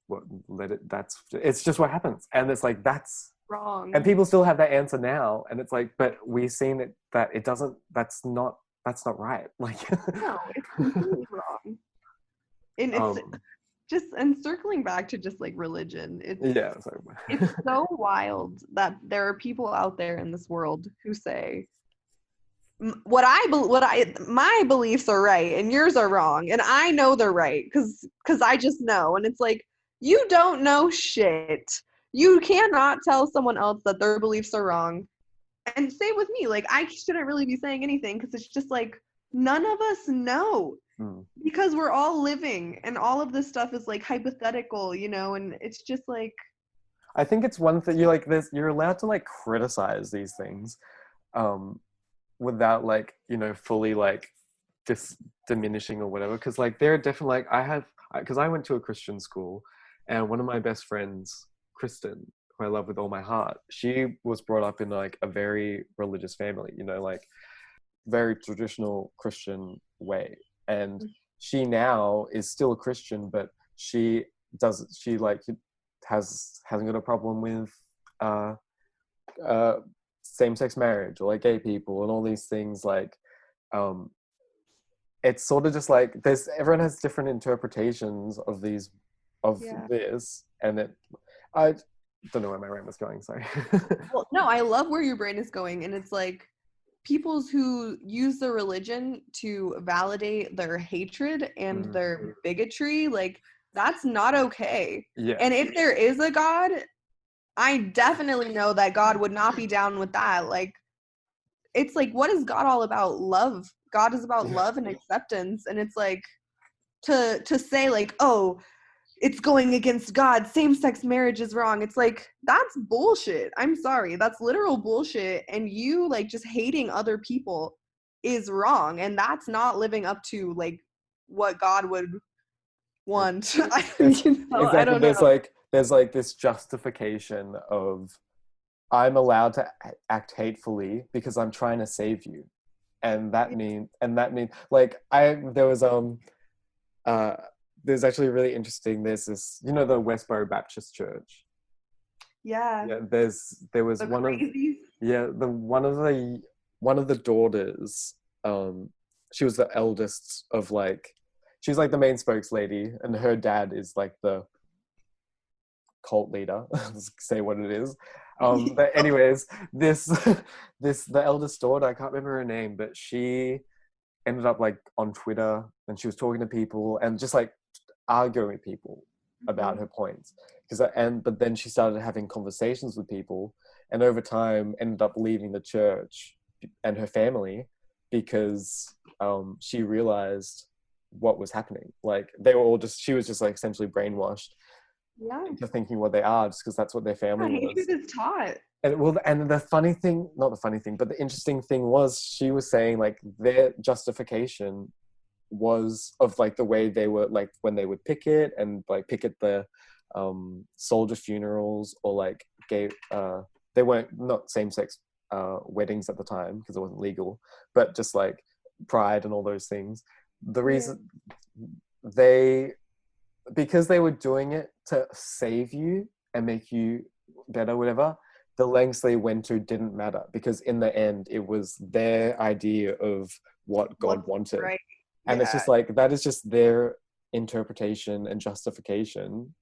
what, let it, that's, it's just what happens, and it's like that's Wrong. and people still have that answer now, and it's like, but we've seen it that it doesn't, that's not right, like No, it's completely wrong. And it's um just, and circling back to just like religion, yeah, so it's so wild that there are people out there in this world who say my beliefs are right and yours are wrong, and I know they're right because I just know. And it's like, you don't know shit. You cannot tell someone else that their beliefs are wrong. And same with me, like I shouldn't really be saying anything because it's just like none of us know, because we're all living and all of this stuff is like hypothetical, and it's just like, I think it's one thing, you like this, you're allowed to like criticize these things without like, fully like diminishing or whatever, because like there are definitely like, because I went to a Christian school, and one of my best friends, Kristen, who I love with all my heart, she was brought up in like a very religious family, like very traditional Christian way, and she now is still a Christian, but she like hasn't got a problem with uh same-sex marriage or like gay people and all these things, like it's sort of just like everyone has different interpretations of these of yeah. this, and I don't know where my rant was going, sorry. Well, no, I love where your brain is going, and it's like people who use the religion to validate their hatred and their bigotry, like that's not okay. Yeah. And if there is a God, I definitely know that God would not be down with that. Like, it's like, what is God all about? Love. God is about love and acceptance. And it's like, to say like, oh, it's going against God, same-sex marriage is wrong. It's like, that's bullshit. I'm sorry. That's literal bullshit. And you like just hating other people is wrong. And that's not living up to like what God would want. I Exactly. don't know. There's like this justification of, I'm allowed to act hatefully because I'm trying to save you, and that means like there's actually really interesting. There's this, the Westboro Baptist Church. Yeah. Yeah, there was The one crazies. one of the daughters. She was the eldest of like, she's like the main spokeslady, and her dad is like the cult leader. Say what it is. But anyways, the eldest daughter, I can't remember her name, but she ended up like on Twitter, and she was talking to people and just like arguing with people about her points, but then she started having conversations with people, and over time ended up leaving the church and her family because she realized what was happening. Like they were all she was just like essentially brainwashed into thinking what they are, just because that's what their family was. Hatred is taught. And the funny thing, not the funny thing, but the interesting thing was, she was saying like their justification was of like the way they were, like when they would picket the soldier funerals, or like gay, they weren't, not same-sex weddings at the time because it wasn't legal, but just like pride and all those things. The reason because they were doing it to save you and make you better, whatever, the lengths they went to didn't matter, because in the end it was their idea of what God wanted. Right. And it's just like, that is just their interpretation and justification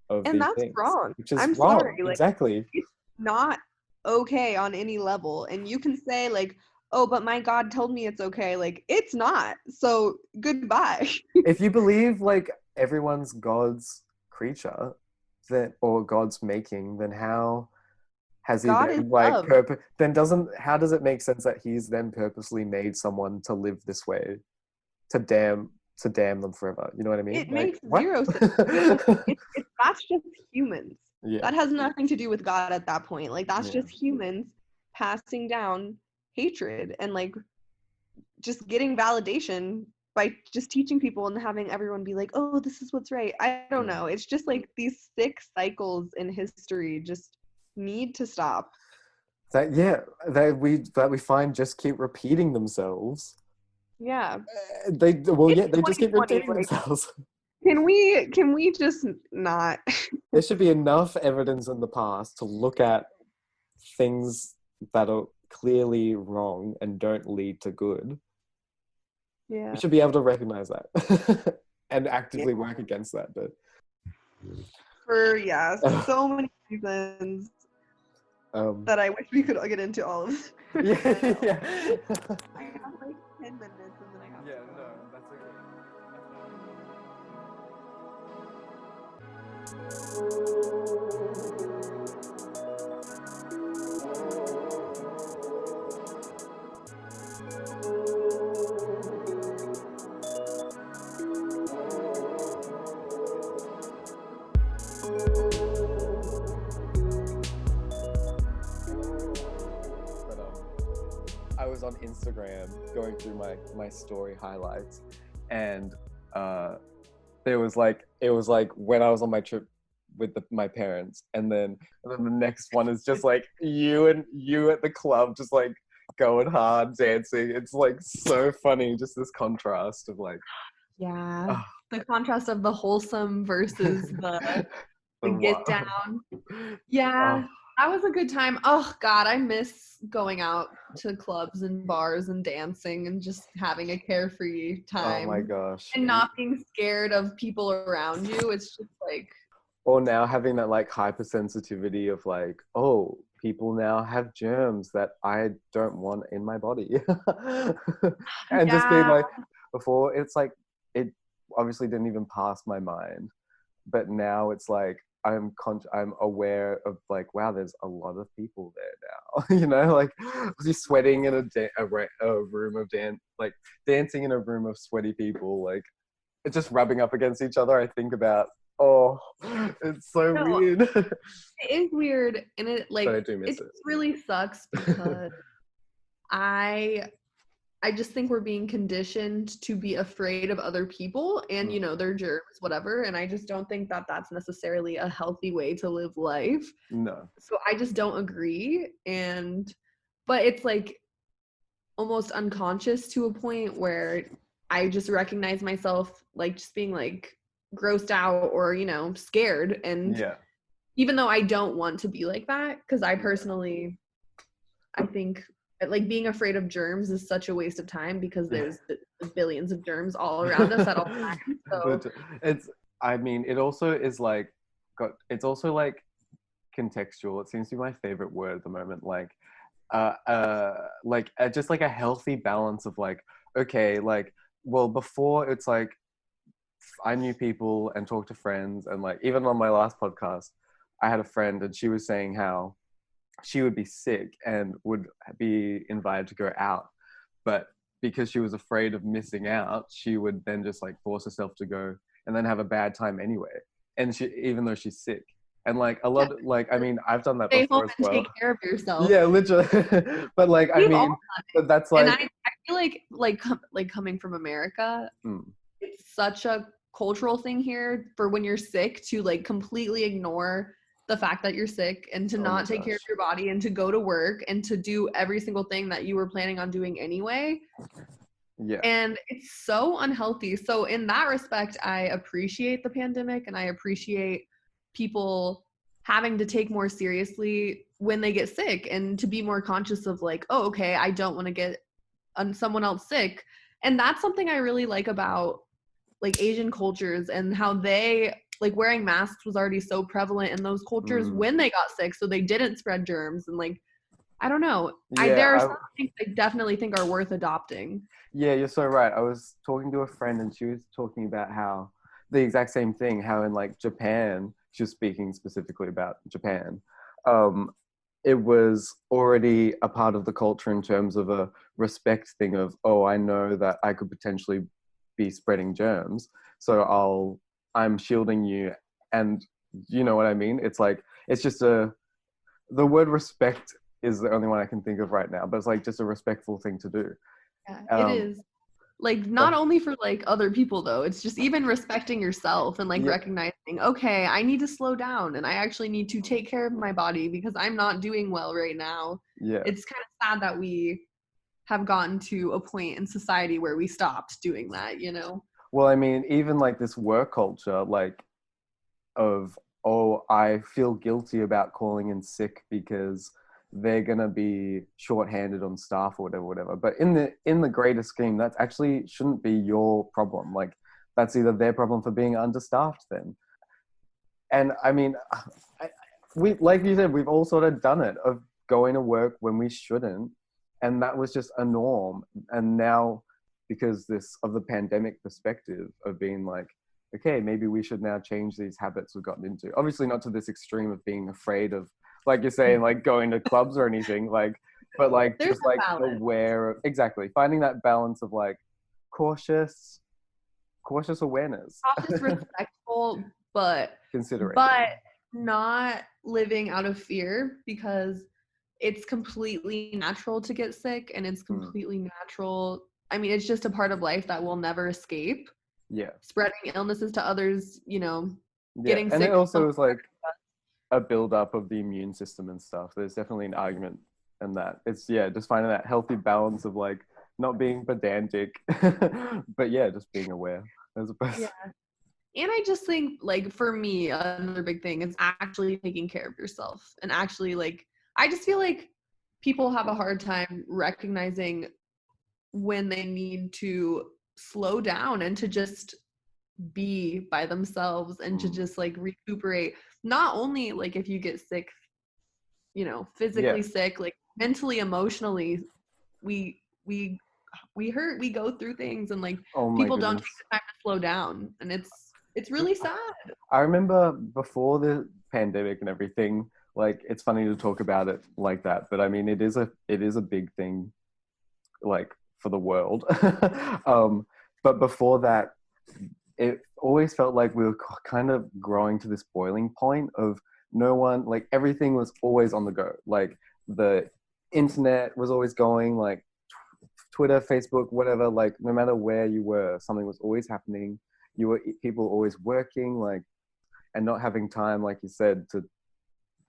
of And these that's things, wrong. which is I'm wrong. sorry. Like, Exactly. it's not okay on any level. And you can say like, oh, but my God told me it's okay. Like, it's not. So goodbye. If you believe like everyone's God's creature, then, or God's making, then how has he God is then like love. how does it make sense that he's then purposely made someone to live this way, to damn them forever? You know what I mean? It Like, makes what? zero sense. That's just humans. Yeah. That has nothing to do with God at that point. Like, that's Yeah. just humans passing down hatred and like just getting validation by just teaching people and having everyone be like, oh, this is what's right. I don't know. It's just like these sick cycles in history just need to stop. That we find just keep repeating themselves. Yeah. They It's just keep 2020. repeating Like, themselves. can we just not? There should be enough evidence in the past to look at things that are clearly wrong and don't lead to good. Yeah. We should be able to recognize that and actively Yeah. work against that. But For so many reasons that I wish we could get into all of. Yeah. I have like 10 minutes and then I have Yeah, to no, go. that's okay. But I was on Instagram going through my story highlights, and it was like when I was on my trip with my parents, and then the next one is just like you at the club, just like going hard, dancing. It's like so funny, just this contrast of like, The contrast of the wholesome versus the get down. Oh, That was a good time. Oh God, I miss going out to clubs and bars and dancing and just having a carefree time. oh my gosh. And not being scared of people around you. It's just like, or now having that like hypersensitivity of like, oh, people now have germs that I don't want in my body. And just being like, before it's like, it obviously didn't even pass my mind, but now it's like I'm aware of like, wow, there's a lot of people there now. You know, like was he sweating in a room of dancing in a room of sweaty people, like just rubbing up against each other. I think about, oh, it's so weird. It is weird, and it like But I do miss it it. really sucks because I just think we're being conditioned to be afraid of other people and you know their germs, whatever, and I just don't think that that's necessarily a healthy way to live life. No. So I just don't agree, but it's like almost unconscious to a point where I just recognize myself like just being like grossed out or you know scared, and even though I don't want to be like that, because I personally I think like being afraid of germs is such a waste of time because there's billions of germs all around us at all times. So it also is like it's also like contextual. It seems to be my favorite word at the moment. Just like a healthy balance of like, okay, like, well, before it's like I knew people and talked to friends, and like even on my last podcast I had a friend and she was saying how she would be sick and would be invited to go out, but because she was afraid of missing out, she would then just like force herself to go and then have a bad time anyway, and she, even though she's sick. And like a lot, like, I mean, I've done that stay before home as and well. take care of yourself. Yeah, literally. But like, I mean, but that's like, and I feel like coming from America, it's such a cultural thing here for when you're sick to like completely ignore the fact that you're sick and to not take care of your body and to go to work and to do every single thing that you were planning on doing anyway. Yeah. And it's so unhealthy. So in that respect, I appreciate the pandemic and I appreciate people having to take more seriously when they get sick, and to be more conscious of like, oh, okay, I don't want to get someone else sick. And that's something I really like about like Asian cultures, and how they like wearing masks was already so prevalent in those cultures when they got sick, so they didn't spread germs. And like, I don't know, there are some things I definitely think are worth adopting. Yeah, you're so right. I was talking to a friend and she was talking about how the exact same thing, how in like Japan, she was speaking specifically about Japan, um, it was already a part of the culture in terms of a respect thing of, oh, I know that I could potentially be spreading germs, so I'm shielding you. And you know what I mean? It's like, it's just the word respect is the only one I can think of right now, but it's like just a respectful thing to do. Yeah, it is. Like, not But only for like other people though, it's just even respecting yourself and like yeah, recognizing, okay, I need to slow down and I actually need to take care of my body because I'm not doing well right now. yeah. It's kind of sad that we have gotten to a point in society where we stopped doing that, you know? Well, I mean, even like this work culture, like of, oh, I feel guilty about calling in sick because they're gonna be shorthanded on staff or whatever. But in the greater scheme, that actually shouldn't be your problem. Like, that's either their problem for being understaffed then. And I mean, we, like you said, we've all sort of done it, of going to work when we shouldn't, and that was just a norm. And now, because this of the pandemic perspective of being like, okay, maybe we should now change these habits we've gotten into. Obviously, not to this extreme of being afraid of, like you're saying, like going to clubs or anything, like, but like There's just a like balance. aware of, exactly, finding that balance of like cautious awareness. Cautious, respectful, but Consideration. but not living out of fear, because it's completely natural to get sick and it's Mm. completely natural. I mean, it's just a part of life that we'll never escape. Yeah. Spreading illnesses to others, you know, Yeah. getting And it sick from also is like a build up of the immune system and stuff. There's definitely an argument in that. It's, yeah, just finding that healthy balance of like not being pedantic, but yeah, just being aware as opposed. yeah. And I just think, like, for me, another big thing is actually taking care of yourself. And actually, like, I just feel like people have a hard time recognizing when they need to slow down and to just be by themselves and to just like recuperate. Not only like if you get sick, you know, Yeah. physically sick, like mentally, emotionally, we we we hurt, we go through things, and like Oh my people don't goodness. take the time to slow down, and it's really sad. I remember before the pandemic and everything, like it's funny to talk about it like that, but I mean it is a big thing, like for the world. But before that, it always felt like we were kind of growing to this boiling point of no one, like everything was always on the go. Like the internet was always going, like Twitter, Facebook, whatever, like no matter where you were, something was always happening. You were, people always working, like, and not having time, like you said, to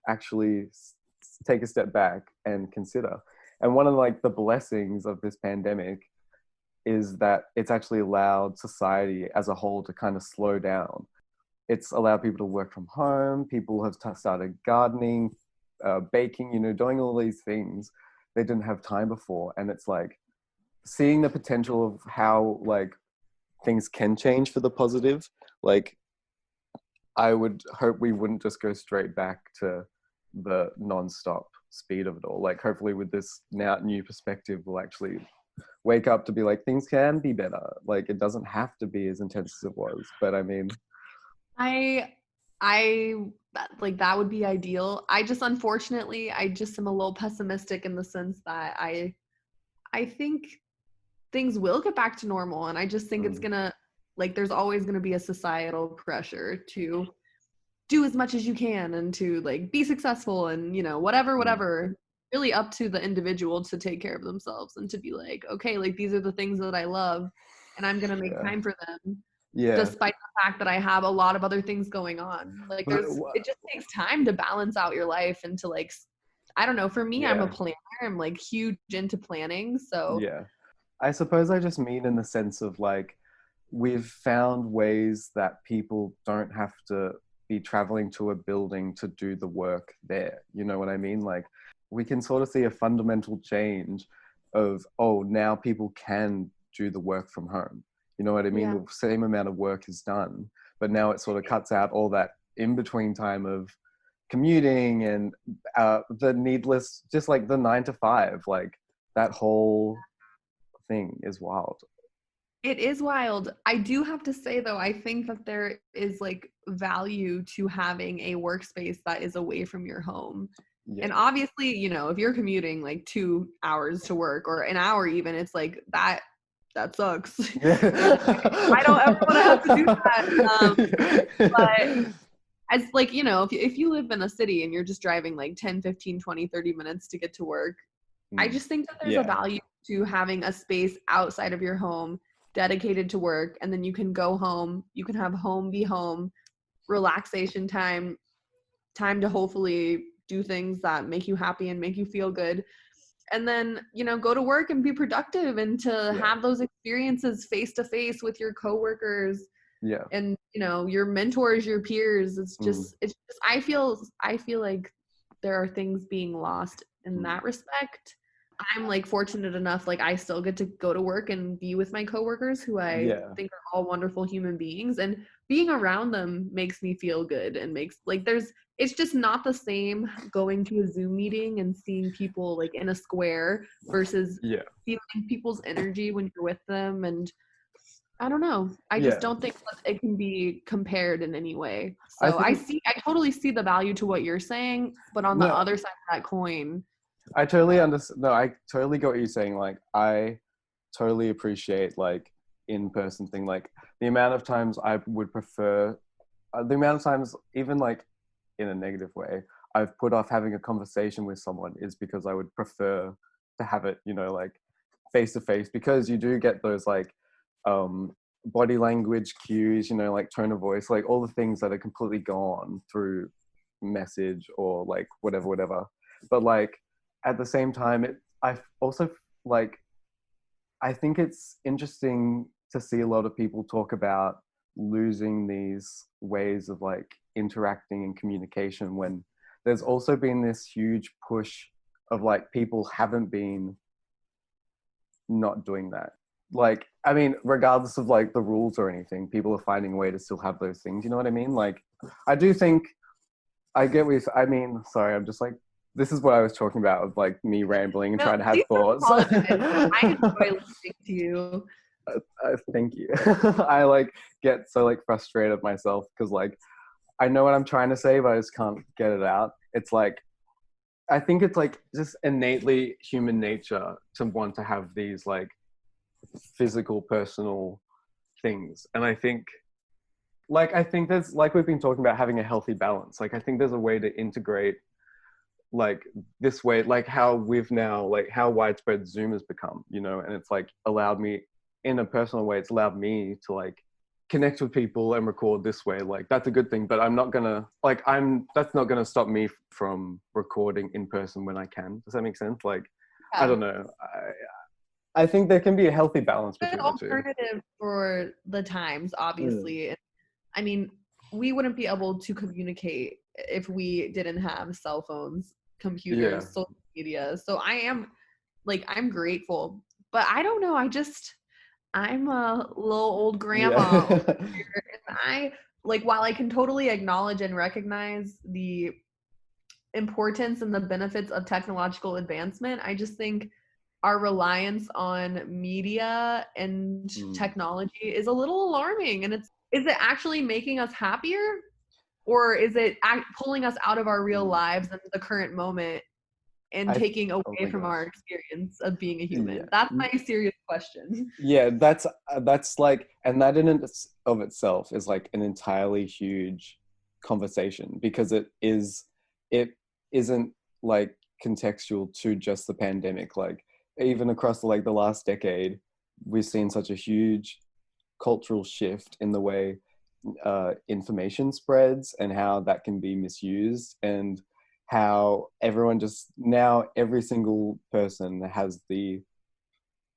actually take a step back and consider. And one of like the blessings of this pandemic is that it's actually allowed society as a whole to kind of slow down. It's allowed people to work from home. People have started gardening, baking, you know, doing all these things they didn't have time before. And it's like seeing the potential of how like things can change for the positive. Like I would hope we wouldn't just go straight back to the non-stop speed of it all. Like hopefully with this now new perspective, we'll actually wake up to be like, things can be better. Like it doesn't have to be as intense as it was. But I mean, I like that would be ideal. I just, unfortunately, I just am a little pessimistic in the sense that I think things will get back to normal, and I just think it's gonna, like, there's always gonna be a societal pressure to do as much as you can and to like be successful, and you know, whatever, really up to the individual to take care of themselves and to be like, okay, like these are the things that I love and I'm gonna make yeah, time for them, yeah. despite the fact that I have a lot of other things going on. Like But it just takes time to balance out your life and to like, I don't know, for me, I'm a yeah, planner. I'm like huge into planning. So yeah. I suppose I just mean in the sense of like, we've found ways that people don't have to be traveling to a building to do the work there. You know what I mean? Like, we can sort of see a fundamental change of, oh, now people can do the work from home. You know what I mean? Yeah. The same amount of work is done, but now it sort of cuts out all that in between time of commuting and the needless, just like the 9 to 5, like that whole thing is wild. It is wild. I do have to say though, I think that there is like value to having a workspace that is away from your home. Yeah. And obviously, you know, if you're commuting like 2 hours to work or an hour even, it's like that sucks. I don't ever want to have to do that. But as like, you know, if you live in a city and you're just driving like 10, 15, 20, 30 minutes to get to work, I just think that there's a value to having a space outside of your home dedicated to work, and then you can go home, you can have home be home, relaxation time, time to hopefully do things that make you happy and make you feel good, and then, you know, go to work and be productive and to have those experiences face to face with your coworkers and, you know, your mentors, your peers. It's just I feel like there are things being lost in that respect. I'm like fortunate enough, like I still get to go to work and be with my coworkers who I think are all wonderful human beings, and being around them makes me feel good and makes like it's just not the same going to a Zoom meeting and seeing people like in a square versus feeling people's energy when you're with them. And I don't know. I just don't think that it can be compared in any way. So I totally see the value to what you're saying, but on the other side of that coin, I totally understand. No, I totally get what you're saying. Like, I totally appreciate like in-person thing. Like, the amount of times I would prefer, the amount of times, even like in a negative way, I've put off having a conversation with someone is because I would prefer to have it, you know, like face to face, because you do get those like body language cues, you know, like tone of voice, like all the things that are completely gone through message or like whatever. But like, at the same time, I also like, I think it's interesting to see a lot of people talk about losing these ways of like interacting and communication, when there's also been this huge push of like people haven't been not doing that. Like, I mean, regardless of like the rules or anything, people are finding a way to still have those things. You know what I mean? Like, I do think I get what I mean, sorry, I'm just like, this is what I was talking about, of like me rambling and trying to have thoughts. I enjoy listening to you. Thank you. I like get so like frustrated myself because like I know what I'm trying to say, but I just can't get it out. It's like, I think it's like just innately human nature to want to have these like physical, personal things. And I think there's, like we've been talking about, having a healthy balance. Like, I think there's a way to integrate like this way, like how we've now, like how widespread Zoom has become, you know, and it's like allowed me in a personal way, it's allowed me to like connect with people and record this way. Like, that's a good thing, but I'm not gonna like, that's not gonna stop me from recording in person when I can. Does that make sense? Like, I don't know. I think there can be a healthy balance between the two. Alternative for the times, obviously. I mean, we wouldn't be able to communicate if we didn't have cell phones, computers, social media. So I'm grateful, but I don't know. I'm a little old grandma over here, and I like, while I can totally acknowledge and recognize the importance and the benefits of technological advancement, I just think our reliance on media and technology is a little alarming. And is it actually making us happier, or is it pulling us out of our real lives and the current moment and taking away from our experience of being a human? That's my serious question. Yeah, that's like, and that in of itself is like an entirely huge conversation, because it isn't like contextual to just the pandemic. Like, even across like the last decade, we've seen such a huge cultural shift in the way information spreads and how that can be misused, and how everyone just now, every single person has the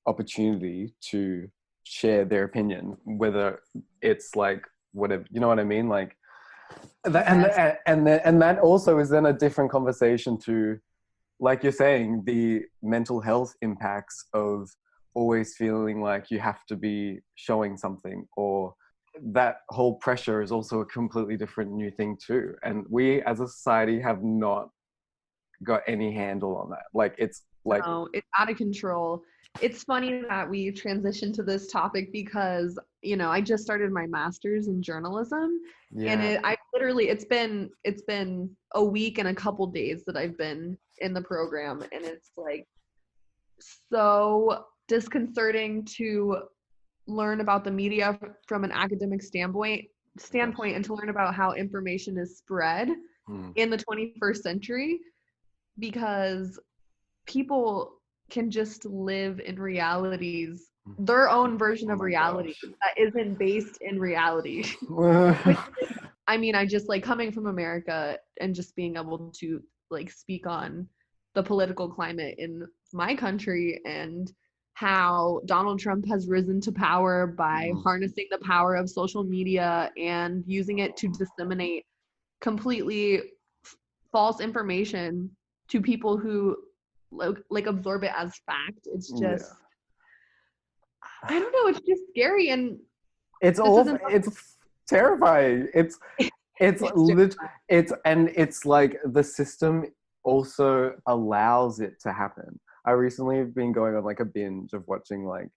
opportunity to share their opinion, whether it's like whatever, you know what I mean? Like, And that also is then a different conversation to, like you're saying, the mental health impacts of always feeling like you have to be showing something, or that whole pressure is also a completely different new thing too. And we as a society have not got any handle on that. Like it's like, no, it's out of control. It's funny that we transitioned to this topic because, you know, I just started my master's in journalism, and it's been a week and a couple days that I've been in the program, and it's like so disconcerting to learn about the media from an academic standpoint and to learn about how information is spread in the 21st century, because people can just live in realities, their own version of reality that isn't based in reality. I mean, I just like coming from America and just being able to like speak on the political climate in my country and how Donald Trump has risen to power by harnessing the power of social media and using it to disseminate completely false information to people who like absorb it as fact. It's just I don't know, it's just scary, and it's awful. It's terrifying. It's like the system also allows it to happen. I recently have been going on like a binge of watching like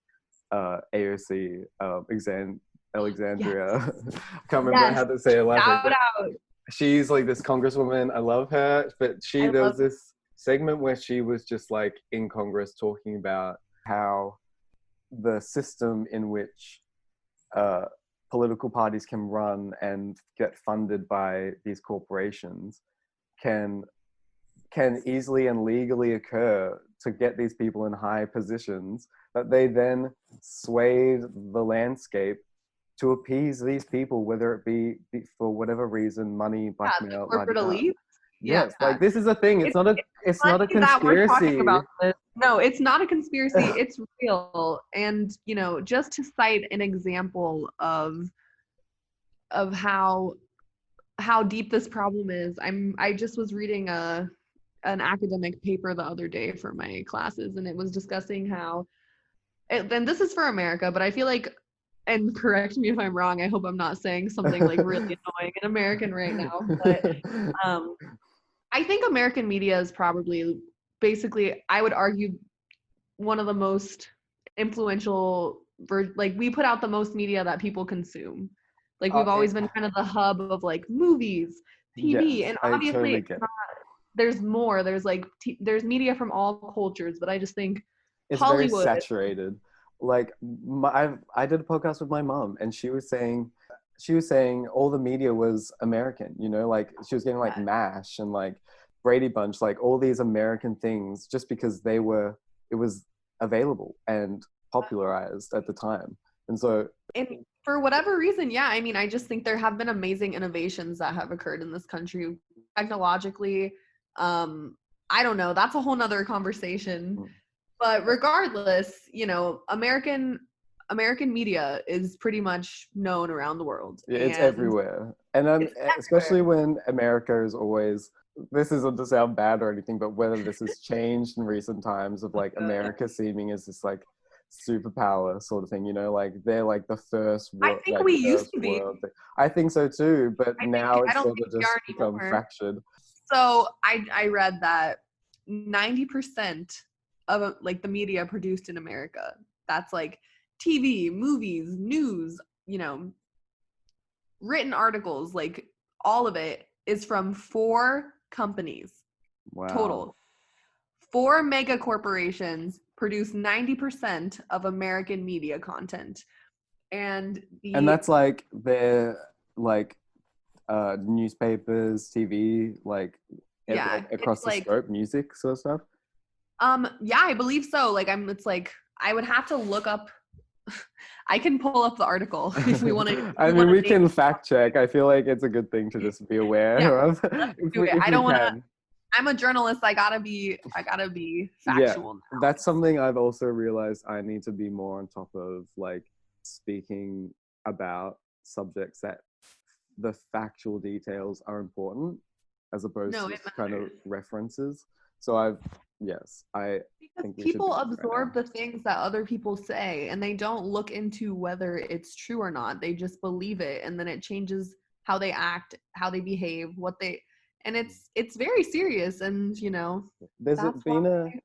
AOC, Alexandria. I can't remember how to say her last name. She's like this congresswoman. I love her, but there was this segment where she was just like in Congress talking about how the system in which political parties can run and get funded by these corporations can easily and legally occur to get these people in high positions, that they then sway the landscape to appease these people, whether it be for whatever reason, money, blackmail, corporate elite. Yes, like this is a thing. It's not a conspiracy. No, it's not a conspiracy. It's real. And you know, just to cite an example of how deep this problem is, I just was reading an academic paper the other day for my classes, and it was discussing how, and this is for America, but I feel like, and correct me if I'm wrong, I hope I'm not saying something like really annoying in American right now, but I think American media is probably, basically, I would argue, one of the most influential, like we put out the most media that people consume. Like we've always been kind of the hub of like movies, TV, and obviously there's more. There's like there's media from all cultures, but I just think it's Hollywood very saturated. Like I did a podcast with my mom, and she was saying all the media was American, you know, like she was getting like MASH and like Brady Bunch, like all these American things, just because it was available and popularized at the time. And so, and for whatever reason, I mean, I just think there have been amazing innovations that have occurred in this country technologically. I don't know, that's a whole nother conversation. But regardless, you know, American media is pretty much known around the world. Yeah, it's everywhere. And especially when America is always, this isn't to sound bad or anything, but whether this has changed in recent times of like America seeming as this like superpower sort of thing, you know, like they're like the first world. I think we used to be. I think so too, but now it's sort of just become fractured. So I read that 90% of like the media produced in America, that's like TV, movies, news, you know, written articles, like all of it is from 4 companies. Wow. Total. 4 mega corporations produce 90% of American media content. And that's like their like newspapers, TV, like across the scope, music sort of stuff. I believe so. Like it's like I would have to look up. I can pull up the article if we want to. I mean, we can fact check. I feel like it's a good thing to just be aware of. I don't want to. I'm a journalist. I gotta be factual. Yeah, that's something I've also realized I need to be more on top of, like speaking about subjects that the factual details are important as opposed No, to it just kind of matters. references. So I Because think we should people do this right absorb now. the things that other people say and they don't look into whether it's true or not. They just believe it, and then it changes how they act, how they behave, what they, and it's very serious. And There's that's why. been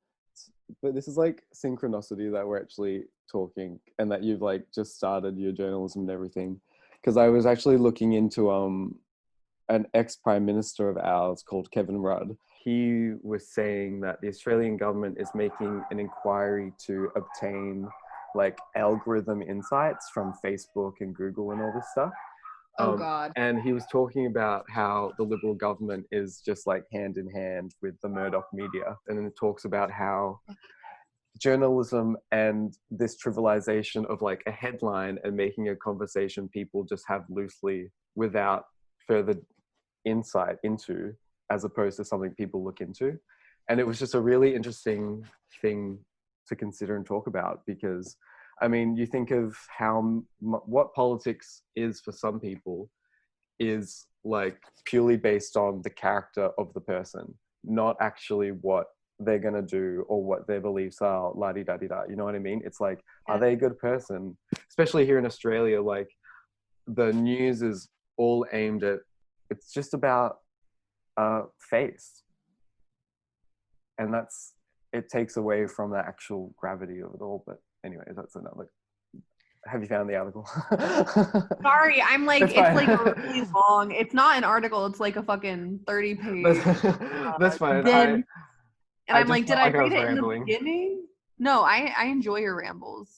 but this is like synchronicity that we're actually talking and that you've like just started your journalism and everything. Because I was actually looking into an ex-prime minister of ours called Kevin Rudd. He was saying that the Australian government is making an inquiry to obtain like algorithm insights from Facebook and Google and all this stuff. Oh God. And he was talking about how the Liberal government is just like hand in hand with the Murdoch media. And then it talks about how journalism and this trivialization of like a headline and making a conversation people just have loosely without further insight into, as opposed to something people look into. And it was just a really interesting thing to consider and talk about, because I mean, you think of how what politics is for some people is like purely based on the character of the person, not actually what they're going to do or what their beliefs are, la-di-da-di-da, you know what I mean? It's like, are they a good person? Especially here in Australia, like the news is all aimed at, it's just about face. And it takes away from the actual gravity of it all. But anyway, that's another. Have you found the article? Sorry, I'm like, That's it's fine. like really long. It's not an article, it's like a fucking 30-page That's fine. then. And I I'm just like, did felt I like I read was it in the rambling. beginning? No, I enjoy your rambles.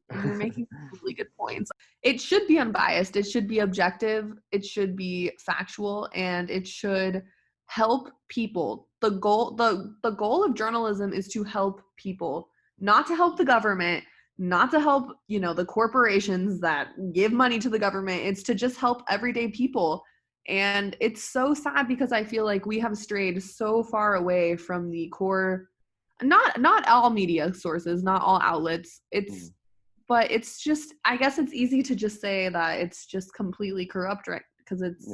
And you're making really good points. It should be unbiased. It should be objective. It should be factual, and it should help people. The goal of journalism is to help people, not to help the government, not to help, the corporations that give money to the government. It's to just help everyday people. And it's so sad because I feel like we have strayed so far away from the core, not all media sources, not all outlets. But it's just, I guess it's easy to just say that it's just completely corrupt, right? Because it's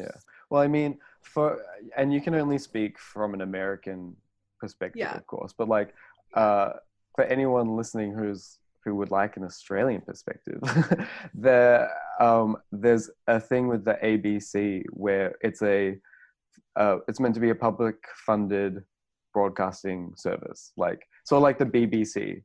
Well, I mean, and you can only speak from an American perspective, of course, but like for anyone listening who would like an Australian perspective, there's a thing with the ABC where it's meant to be a public funded broadcasting service, like the BBC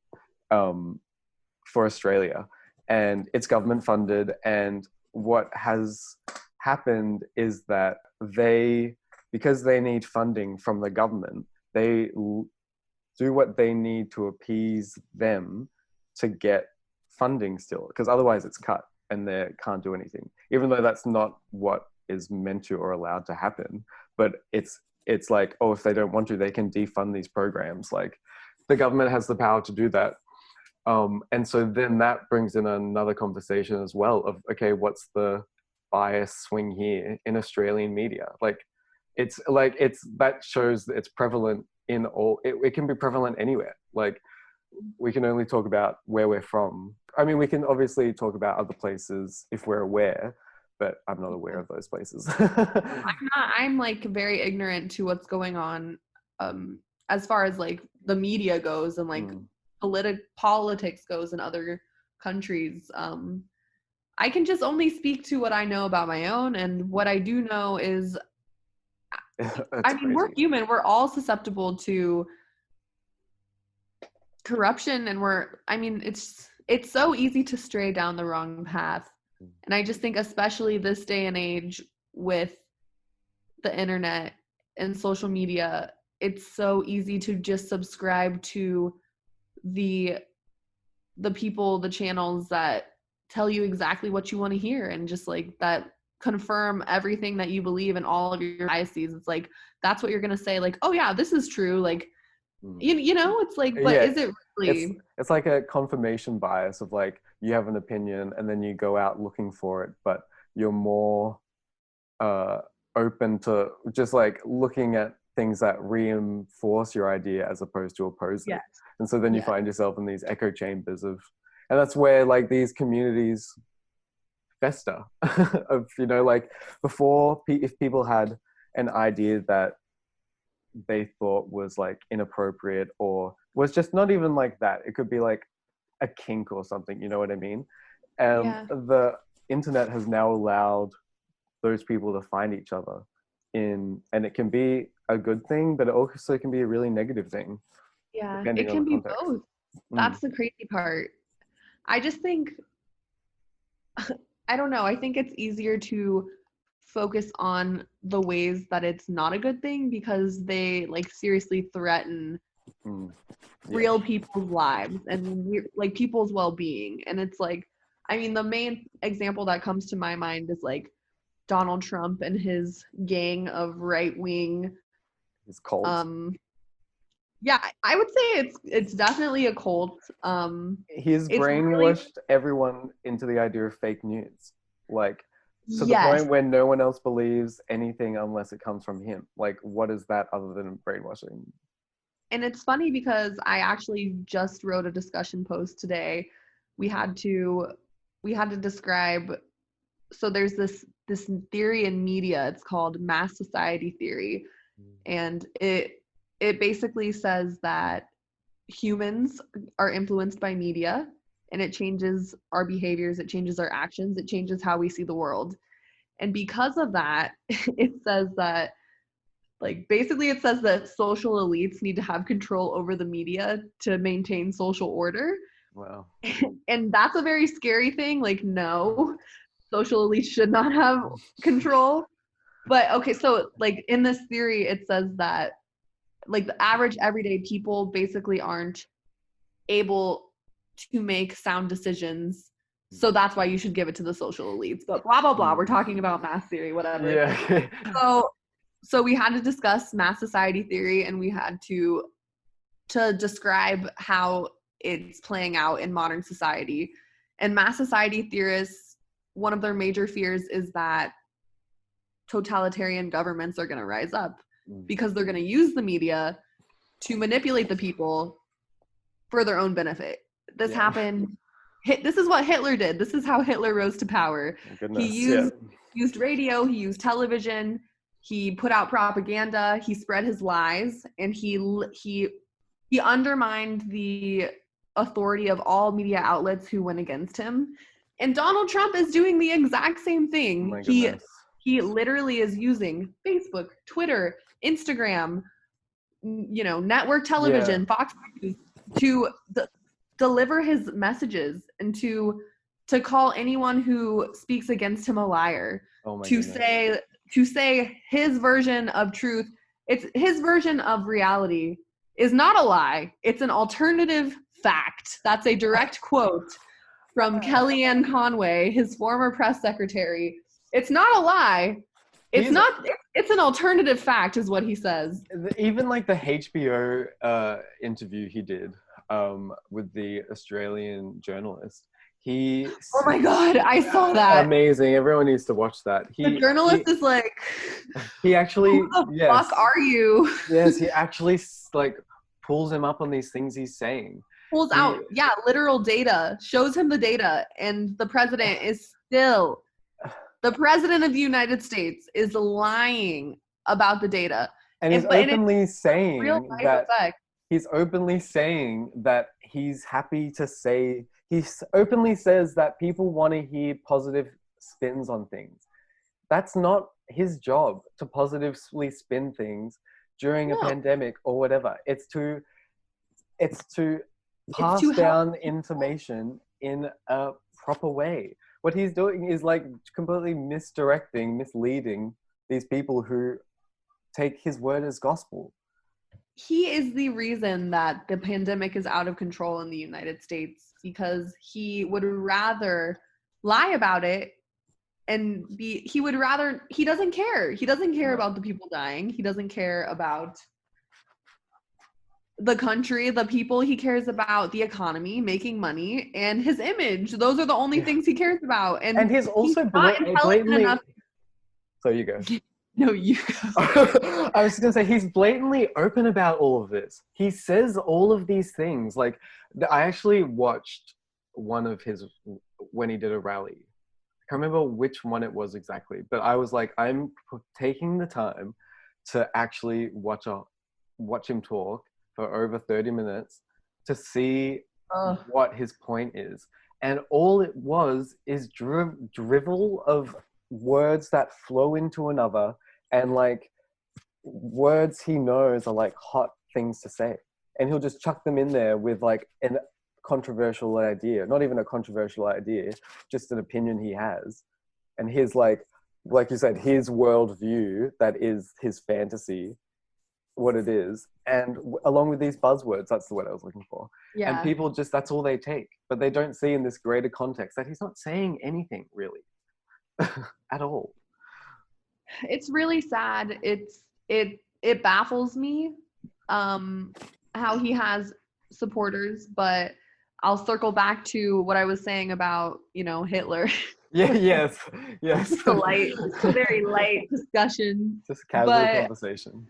for Australia, and it's government funded. And what has happened is that because they need funding from the government, they do what they need to appease them to get funding still, because otherwise it's cut and they can't do anything, even though that's not what is meant to or allowed to happen. But it's like, oh, if they don't want to, they can defund these programs. Like the government has the power to do that. And so then that brings in another conversation as well of, okay, what's the bias swing here in Australian media? Like that shows that it's prevalent in all, it can be prevalent anywhere. Like we can only talk about where we're from. I mean, we can obviously talk about other places if we're aware, but I'm not aware of those places. I'm like very ignorant to what's going on as far as like the media goes, and like politics goes in other countries. I can just only speak to what I know about my own, and what I do know is, I mean, we're human. We're all susceptible to corruption, and it's so easy to stray down the wrong path. And I just think, especially this day and age with the internet and social media, it's so easy to just subscribe to the people, the channels that tell you exactly what you want to hear, and just like that confirm everything that you believe and all of your biases. It's like, that's what you're going to say, like, oh yeah, this is true. Like, it's like, but is it really? It's like a confirmation bias of like, you have an opinion and then you go out looking for it, but you're more open to just like looking at things that reinforce your idea as opposed to oppose it. And so then you find yourself in these echo chambers and that's where like these communities fester of, you know, like before, if people had an idea that they thought was like inappropriate or was just not even like that, it could be like a kink or something, you know what I mean? Yeah. The internet has now allowed those people to find each other and it can be a good thing, but it also can be a really negative thing Yeah. depending It on can the be context. both. That's the crazy part. I just think, I don't know, I think it's easier to focus on the ways that it's not a good thing because they like seriously threaten Mm. Yeah. real people's lives and like people's well-being. And it's like, I mean, the main example that comes to my mind is like Donald Trump and his gang of right-wing It's cold. yeah, I would say it's definitely a cult. He's It's really, brainwashed everyone into the idea of fake news, like to the yes. point where no one else believes anything unless it comes from him. Like, what is that other than brainwashing? And it's funny because I actually just wrote a discussion post today. We had to describe, so there's this theory in media, it's called mass society theory, and it basically says that humans are influenced by media, and it changes our behaviors, it changes our actions, it changes how we see the world. And because of that, it says that, like, basically it says that social elites need to have control over the media to maintain social order. Wow. And that's a very scary thing. Like, no, social elites should not have control. But okay, so like in this theory, it says that like the average everyday people basically aren't able to make sound decisions. So that's why you should give it to the social elites. But blah, blah, blah. We're talking about mass theory, whatever. Yeah. So we had to discuss mass society theory, and we had to describe how it's playing out in modern society. And mass society theorists, one of their major fears is that totalitarian governments are going to rise up because they're going to use the media to manipulate the people for their own benefit. This happened. This is what Hitler did. This is how Hitler rose to power. He used radio, he used television, he put out propaganda, he spread his lies, and he undermined the authority of all media outlets who went against him. And Donald Trump is doing the exact same thing. He literally is using Facebook, Twitter, Instagram, you know, network television, Fox News, to deliver his messages and to call anyone who speaks against him a liar. To say his version of truth, it's his version of reality is not a lie. It's an alternative fact. That's a direct quote from Kellyanne Conway, his former press secretary. It's not a lie. It's an alternative fact is what he says. Even like the HBO interview he did with the Australian journalist. Oh my God, I saw that. Amazing. Everyone needs to watch that. The journalist is like, he actually, who the fuck are you? Yes, he actually like pulls him up on these things he's saying. Pulls out, literal data, shows him the data, and the president is still, the president of the United States is lying about the data. And he's openly saying that he's openly saying that he's happy to say, he openly says that people want to hear positive spins on things. That's not his job to positively spin things during a pandemic or whatever. It's to pass down information in a proper way. What he's doing is like completely misleading these people who take his word as gospel. He is the reason that the pandemic is out of control in the United States, because he would rather lie about it and he doesn't care. He doesn't care about the people dying. He doesn't care about the country, the people. He cares about the economy, making money, and his image. Those are the only things he cares about. And he's also not intelligent enough. So you go. No, you go. I was just gonna say, he's blatantly open about all of this. He says all of these things. Like, I actually watched one of his when he did a rally. can't remember which one it was exactly, but I was like, I'm taking the time to actually watch him talk for over 30 minutes to see Ugh. what his point is. And all it was is drivel of words that flow into another, and like words he knows are like hot things to say. And he'll just chuck them in there with like an controversial idea, not even a controversial idea, just an opinion he has. And his like you said, his worldview that is his fantasy, what it is, and along with these buzzwords, that's the word I was looking for. And Yeah. people just, that's all they take, but they don't see in this greater context that he's not saying anything really at all. It's really sad. It baffles me how he has supporters, but I'll circle back to what I was saying about, Hitler. Yeah, yes. It's a very light discussion. Just casual But conversation.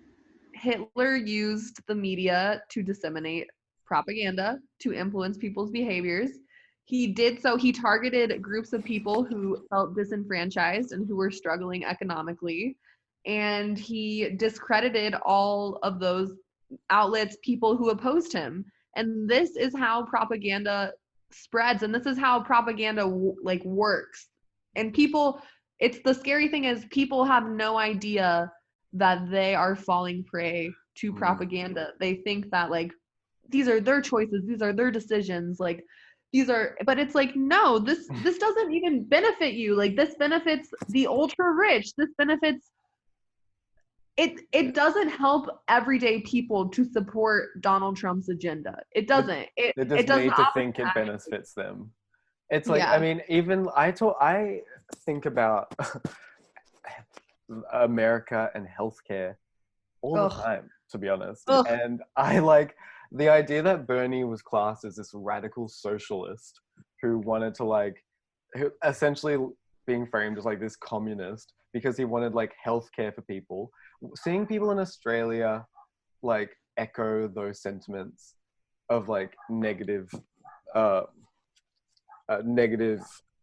Hitler used the media to disseminate propaganda, to influence people's behaviors. He did so, he targeted groups of people who felt disenfranchised and who were struggling economically. And he discredited all of those outlets, people who opposed him. And this is how propaganda spreads, and this is how propaganda works. And people, it's the scary thing is people have no idea that they are falling prey to propaganda. They think that like these are their choices, these are their decisions, like these are, but it's like, no, this doesn't even benefit you. Like this benefits the ultra rich. This benefits it doesn't help everyday people to support Donald Trump's agenda. It doesn't. They just it does need the to opposite. think it benefits them. It's like, Yeah. I mean, even I think about America and healthcare all the time, to be honest. Ugh. And I like the idea that Bernie was classed as this radical socialist who wanted to who essentially being framed as like this communist because he wanted like healthcare for people. Seeing people in Australia like echo those sentiments of like negative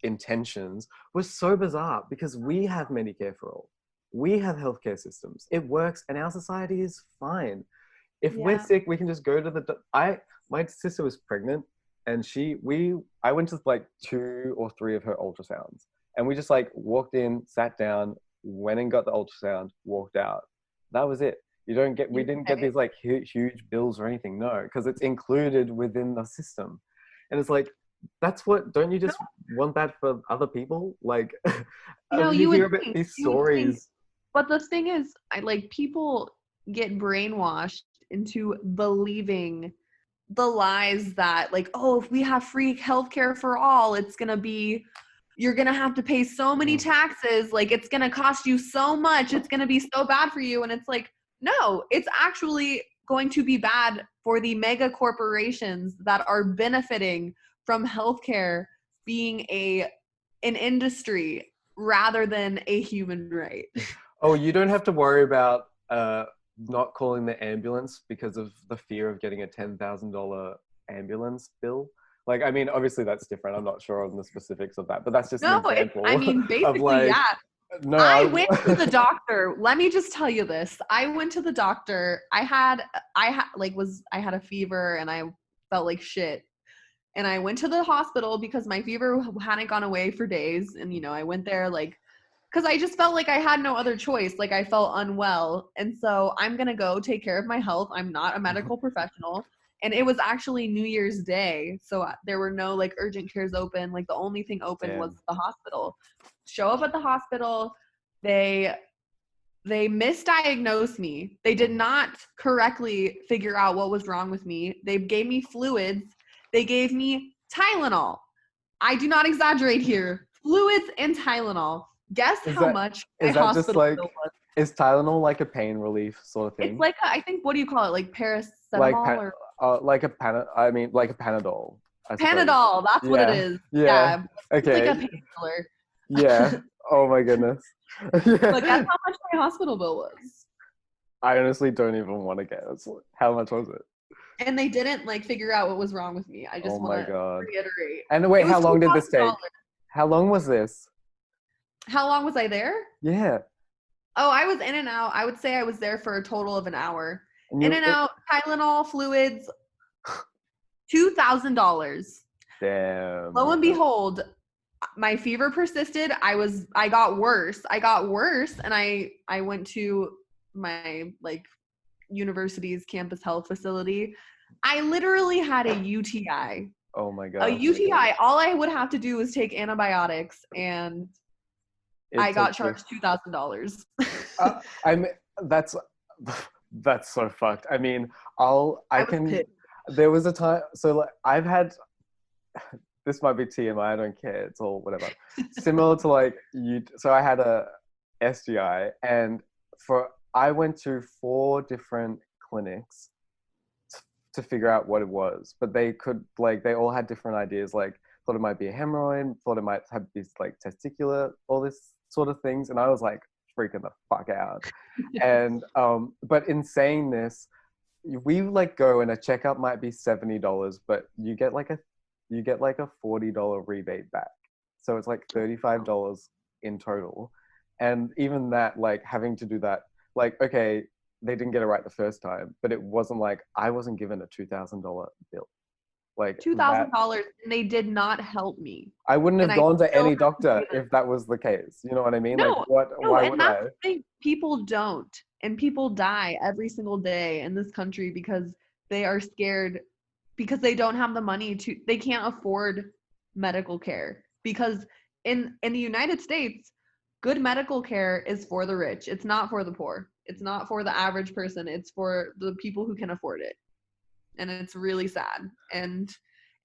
intentions was so bizarre because we have Medicare for all. We have healthcare systems. It works and our society is fine. If we're sick, we can just go to my sister was pregnant and I went to like 2 or 3 of her ultrasounds and we just like walked in, sat down, went and got the ultrasound, walked out. That was it. We didn't get these like huge bills or anything. No, because it's included within the system. And it's like, don't you just want that for other people? Like, No, you hear about these stories. But the thing is, people get brainwashed into believing the lies that like, oh, if we have free healthcare for all, you're going to have to pay so many taxes. Like it's going to cost you so much. It's going to be so bad for you. And it's like, no, it's actually going to be bad for the mega corporations that are benefiting from healthcare being an industry rather than a human right. Oh, you don't have to worry about not calling the ambulance because of the fear of getting a $10,000 ambulance bill. Like, I mean, obviously that's different. I'm not sure on the specifics of that, but that's just an example. Basically, yeah. No, I went to the doctor. Let me just tell you this. I went to the doctor. I had a fever and I felt like shit. And I went to the hospital because my fever hadn't gone away for days. And, I went there because I just felt like I had no other choice. Like I felt unwell. And so I'm going to go take care of my health. I'm not a medical professional. And it was actually New Year's Day. So there were no like urgent cares open. Like the only thing open was the hospital. Show up at the hospital. They misdiagnosed me. They did not correctly figure out what was wrong with me. They gave me fluids. They gave me Tylenol. I do not exaggerate here. Fluids and Tylenol. Guess how much my hospital bill was. Is Tylenol like a pain relief sort of thing? It's like I think, what do you call it? Like paracetamol like a Panadol. Panadol, that's what it is. Yeah. Okay. It's like a painkiller. Yeah. Oh my goodness. But guess how much my hospital bill was? I honestly don't even want to guess. How much was it? And they didn't figure out what was wrong with me. I just want to reiterate. And wait, how long did this take? How long was this? How long was I there? Yeah. Oh, I was in and out. I would say I was there for a total of an hour. And In you, and out, Tylenol, fluids, $2,000. damn. Lo and behold, my fever persisted. I got worse. And I went to my like university's campus health facility. I literally had a UTI. Oh my A gosh. UTI. All I would have to do was take antibiotics, and I It got took you. charged $2,000. I'm that's that's so fucked. I mean, I I was can. pissed. There was a time. So like, I've had. This might be TMI. I don't care. It's all whatever. Similar to like you. So I had a SGI, and I went to 4 different clinics to figure out what it was, but they all had different ideas. Like thought it might be a hemorrhoid, thought it might have these like testicular, all this sort of things, and I was like freaking the fuck out. And but in saying this, we like go and a checkup might be $70, but you get like a $40 rebate back, so it's like $35 in total. And even that, like having to do that, like okay, they didn't get it right the first time, but it wasn't like I wasn't given a $2,000 bill like that. $2,000, and they did not help me. I wouldn't And have I gone to still any have to doctor pay them. if that was the case. You know what I mean? Like No, what? no, Why and would that's I? the thing. People don't, and people die every single day in this country because they are scared, because they don't have the money to. They can't afford medical care, because in the United States, good medical care is for the rich. It's not for the poor. It's not for the average person. It's for the people who can afford it, and it's really sad. And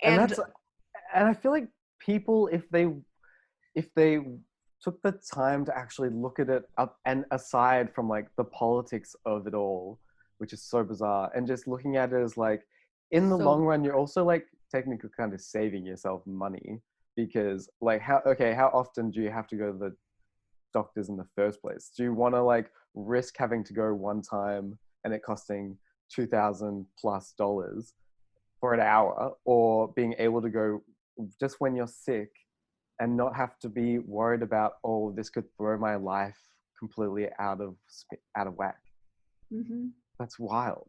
And I feel like people, if they took the time to actually look at it up and aside from like the politics of it all, which is so bizarre, and just looking at it as like in the so long run, you're also like technically kind of saving yourself money, because like how often do you have to go to the doctors in the first place? Do you want to like risk having to go one time and it costing $2,000+ for an hour, or being able to go just when you're sick and not have to be worried about, oh, this could throw my life completely out of whack? mhm. That's wild.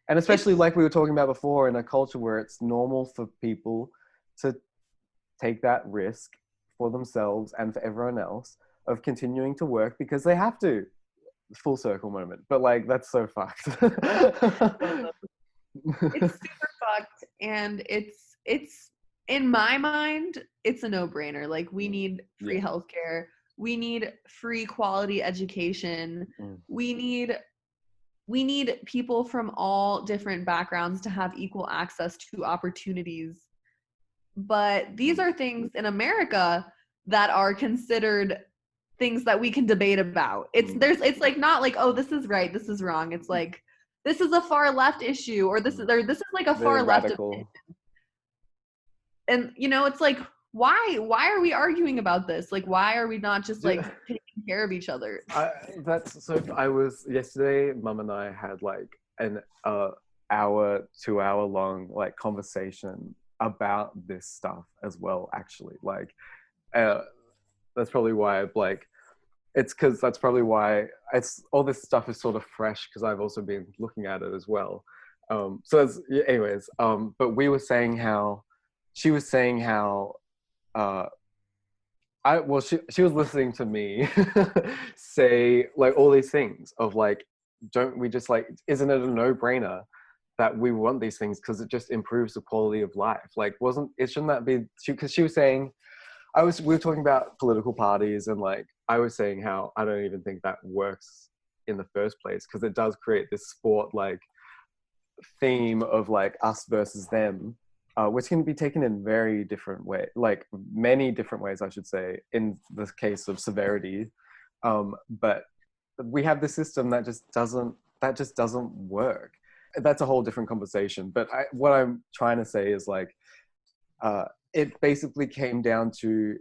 And especially It's like we were talking about before, in a culture where it's normal for people to take that risk for themselves and for everyone else of continuing to work because they have to. Full circle moment, but like that's so fucked. it's super fucked, and it's in my mind it's a no-brainer. Like, we need Yeah. free healthcare, we need free quality education, Mm. we need people from all different backgrounds to have equal access to opportunities. But these are things in America that are considered things that we can debate about. It's like not like, oh, this is right, this is wrong. It's like, this is a far left issue, or this is like a Very far left opinion. radical. And it's like, why are we arguing about this? Like, why are we not just like taking care of each other? That's so. I was yesterday. Mum and I had like an hour, 2 hour long like conversation about this stuff as well. Actually, like uh, that's probably why like it's because that's probably why it's all this stuff is sort of fresh because I've also been looking at it as well. So as, yeah, anyways, but we were saying how she was saying how uh, she was listening to me say like all these things of like, don't we just like, isn't it a no-brainer that we want these things because it just improves the quality of life? Like, shouldn't that be, because she was saying, we were talking about political parties, and like I was saying how I don't even think that works in the first place because it does create this sport like theme of like us versus them, which can be taken in very different way, like many different ways, I should say, in the case of severity. But we have this system that just doesn't work. That's a whole different conversation. But what I'm trying to say is like, it basically came down to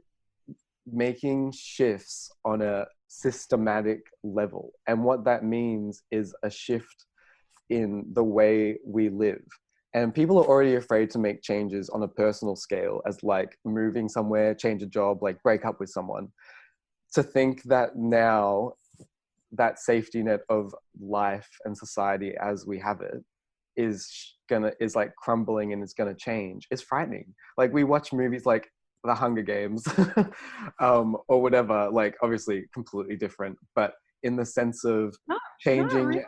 making shifts on a systematic level. And what that means is a shift in the way we live. And people are already afraid to make changes on a personal scale, as like moving somewhere, change a job, like break up with someone. to think that now that safety net of life and society as we have it is like crumbling and it's gonna change is frightening. Like we watch movies like The Hunger Games, or whatever, like obviously completely different, but in the sense of not changing. really.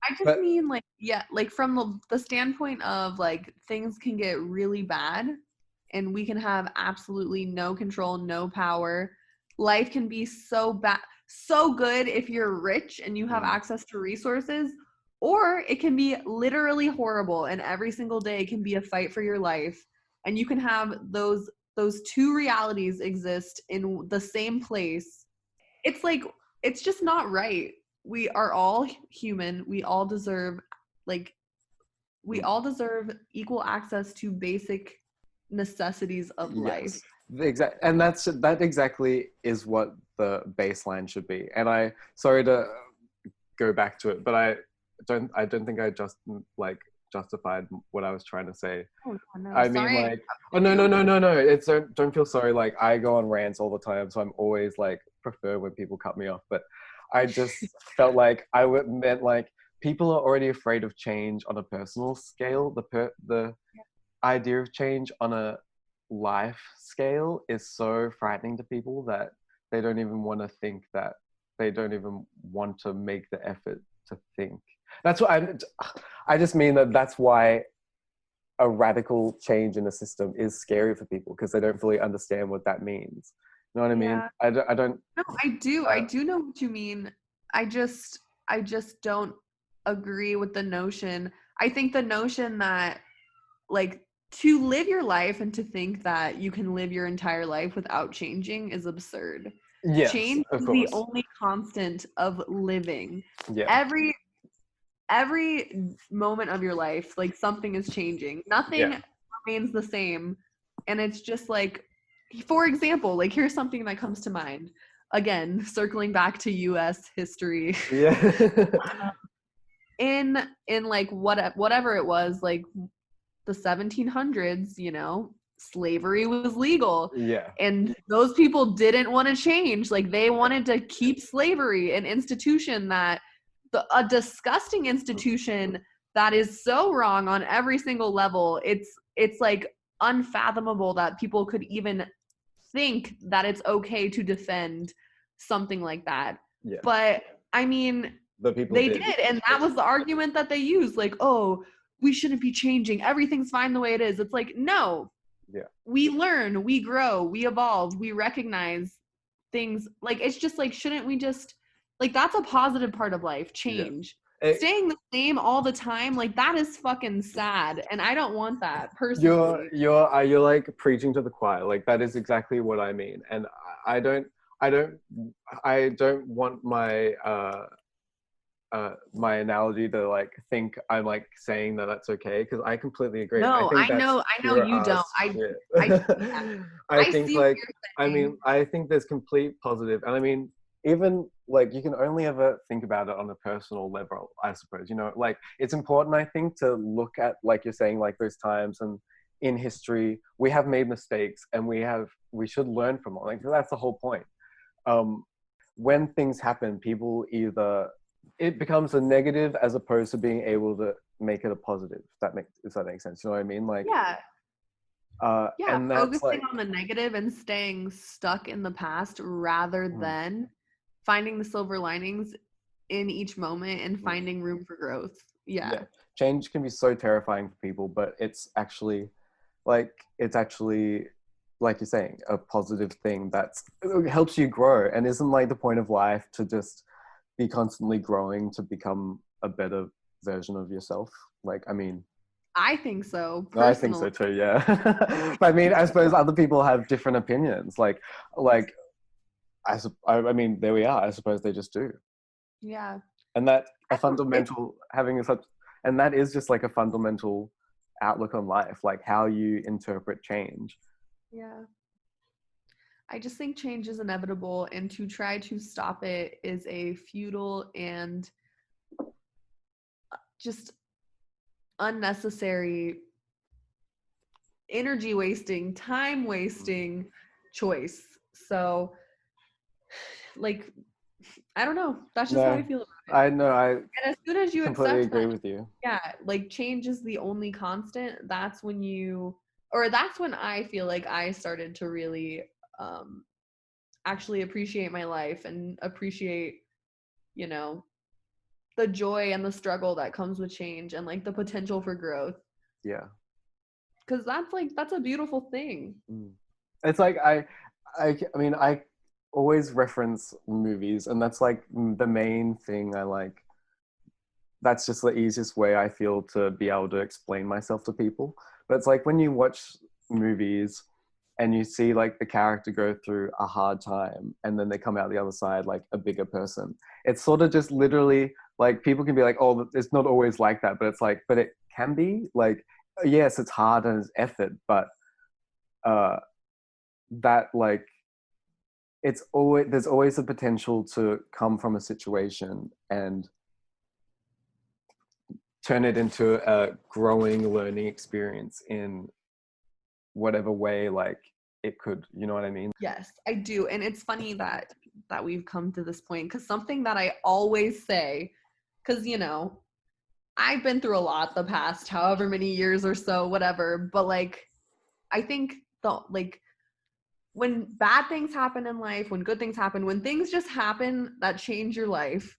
I just But mean like, yeah, like from the standpoint of like things can get really bad and we can have absolutely no control, no power. Life can be so bad, so good if you're rich and you have access to resources, or it can be literally horrible and every single day can be a fight for your life. And you can have those two realities exist in the same place. It's like, it's just not right. We are all human. We all deserve equal access to basic necessities of life. Yes, and that exactly is what the baseline should be. And I, sorry to go back to it, but I don't think I just like justified what I was trying to say. Oh, no, I mean, sorry. like, oh no, it's don't feel sorry. Like I go on rants all the time, so I'm always like prefer when people cut me off. But I just felt like meant like people are already afraid of change on a personal scale. The idea of change on a life scale is so frightening to people that they don't even want to think that. They don't even want to make the effort to think. That's what I just mean that's why a radical change in the system is scary for people, because they don't fully understand what that means. You know what I mean? I don't. No, I do know what you mean. I just don't agree with the notion. I think the notion that like to live your life and to think that you can live your entire life without changing is absurd. Yes, Change of is course. the only constant of living. Yeah. Every moment of your life, like something is changing. Nothing remains the same. And it's just like, for example, like here's something that comes to mind. Again, circling back to US history. Yeah. in like whatever it was, like the 1700s, slavery was legal. Yeah. And those people didn't want to change. Like they wanted to keep slavery, an institution that a disgusting institution that is so wrong on every single level. It's like unfathomable that people could even think that it's okay to defend something like that. Yeah. But I mean, But people they did, and that was the argument that they used, like, oh, we shouldn't be changing, everything's fine the way it is. It's like, no. Yeah. We learn, we grow, we evolve, we recognize things. Like, it's just like, shouldn't we just, like, that's a positive part of life, change. Staying the same all the time, like, that is fucking sad, and I don't want that personally. You're like preaching to the choir. Like that is exactly what I mean. And I don't want my analogy to like think I'm like saying that that's okay, because I completely agree. No, I know you don't. I think like, I saying. mean, I think there's complete positive, and I mean, even like you can only ever think about it on a personal level, I suppose. Like it's important, I think, to look at, like you're saying, like those times and in history we have made mistakes and we should learn from them. Like that's the whole point. When things happen, people either it becomes a negative as opposed to being able to make it a positive. If that makes sense. You know what I mean? Like and that's focusing like on the negative and staying stuck in the past rather than finding the silver linings in each moment and finding room for growth. Yeah. Change can be so terrifying for people, but it's actually like you're saying, a positive thing that helps you grow. And isn't like the point of life to just be constantly growing to become a better version of yourself? Like, I mean, I think so. I think so too. Yeah. But I mean, I suppose other people have different opinions. Like I mean, there we are. I suppose they just do. Yeah. And that a fundamental and that is just like a fundamental outlook on life, like how you interpret change. Yeah. I just think change is inevitable, and to try to stop it is a futile and just unnecessary, energy wasting, time wasting choice. So like, I don't know. That's just how I No, feel about it. I know. I And as soon as you completely accept agree that, with you. yeah, like change is the only constant, that's when I feel like I started to really actually appreciate my life and appreciate, you know, the joy and the struggle that comes with change and like the potential for growth. Yeah. Cause that's a beautiful thing. Mm. It's like I mean, I always reference movies, and that's like the main thing I like. That's just the easiest way I feel to be able to explain myself to people. But it's like when you watch movies and you see like the character go through a hard time and then they come out the other side like a bigger person. It's sort of just literally like people can be like, oh, it's not always like that, but it's like, but it can be like, yes, it's hard and it's effort, but uh, that like it's always there's always a potential to come from a situation and turn it into a growing learning experience in whatever way like it could, you know what I mean? Yes, I do. And it's funny that we've come to this point, because something that I always say, because I've been through a lot the past however many years or so, whatever, but like I think the like when bad things happen in life, when good things happen, when things just happen that change your life,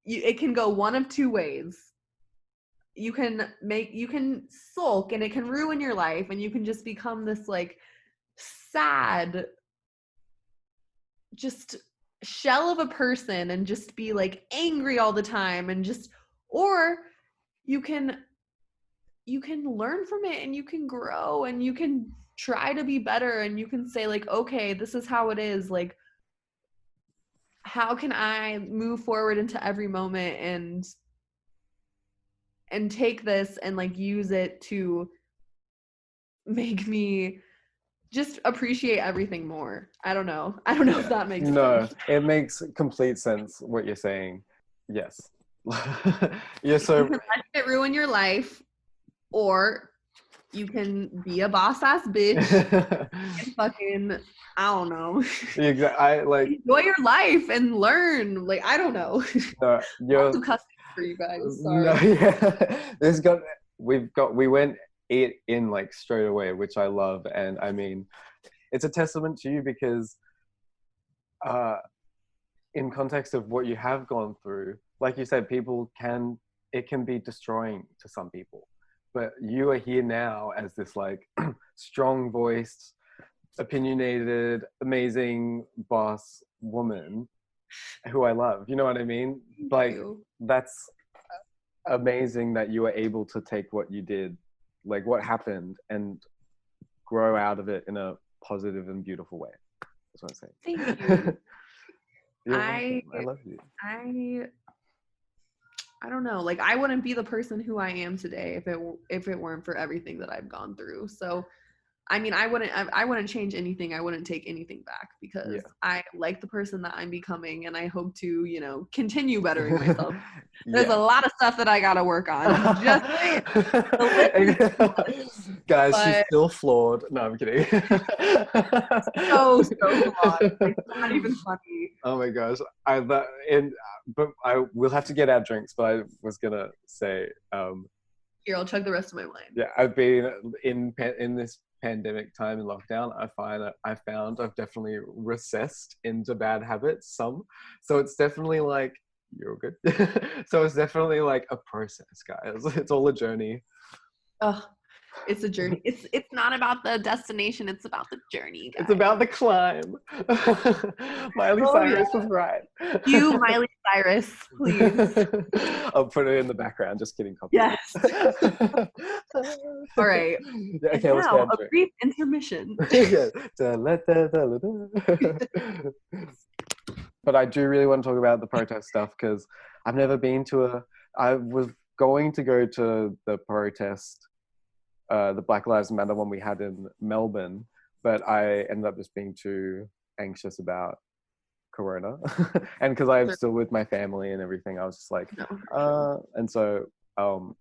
it can go one of two ways. You can sulk and it can ruin your life, and you can just become this like sad, just shell of a person and just be like angry all the time, and just, or you can learn from it and you can grow and you can try to be better, and you can say like, okay, this is how it is, like how can I move forward into every moment and take this and like use it to make me just appreciate everything more. I don't know. I don't know if Yeah. that makes No, sense. it makes complete sense what you're saying. Yes. You're You so can let it ruin your life, or you can be a boss ass bitch and fucking, I don't know, exactly. I like enjoy your life and learn. Like, I don't know. no, Lots you're of cussing for you guys. no, Sorry. yeah. We went it in like straight away, which I love, and I mean, it's a testament to you because uh in context of what you have gone through, like you said, it can be destroying to some people. But you are here now as this like strong voiced, opinionated, amazing boss woman who I love. You know what I mean? Thank Like you. that's amazing that you were able to take what you did, like what happened, and grow out of it in a positive and beautiful way. That's what I'm Thank saying. you. You're I welcome. I love you. I I don't know. Like, I wouldn't be the person who I am today if it weren't for everything that I've gone through. So I mean, I wouldn't change anything. I wouldn't take anything back, because Yeah. I like the person that I'm becoming, and I hope to, continue bettering myself. There's a Yeah. lot of stuff that I got to work on. Just saying. The list is too much, Guys, she's but still flawed. No, I'm kidding. so flawed. Like, not even funny. Oh my gosh. But I will have to get our drinks, but I was gonna say, Here, I'll chug the rest of my wine. yeah, I've been in this pandemic time in lockdown. I found I've definitely recessed into bad habits some. So it's definitely like you're good. So it's definitely like a process, guys. It's all a journey. Ugh, it's a journey. It's not about the destination. It's about the journey, It's guys. about the climb. Miley Oh yeah. Cyrus was right. You, Miley Cyrus, please. I'll put it in the background. Just kidding, copyright. Yes. All right. Yeah, And okay, let's get now a into it. brief intermission. Yeah. But I do really want to talk about the protest stuff because I've never been to I was going to go to the protest, the Black Lives Matter one we had in Melbourne, but I ended up just being too anxious about Corona. And because I'm still with my family and everything, I was just like, No, for sure. and so, um,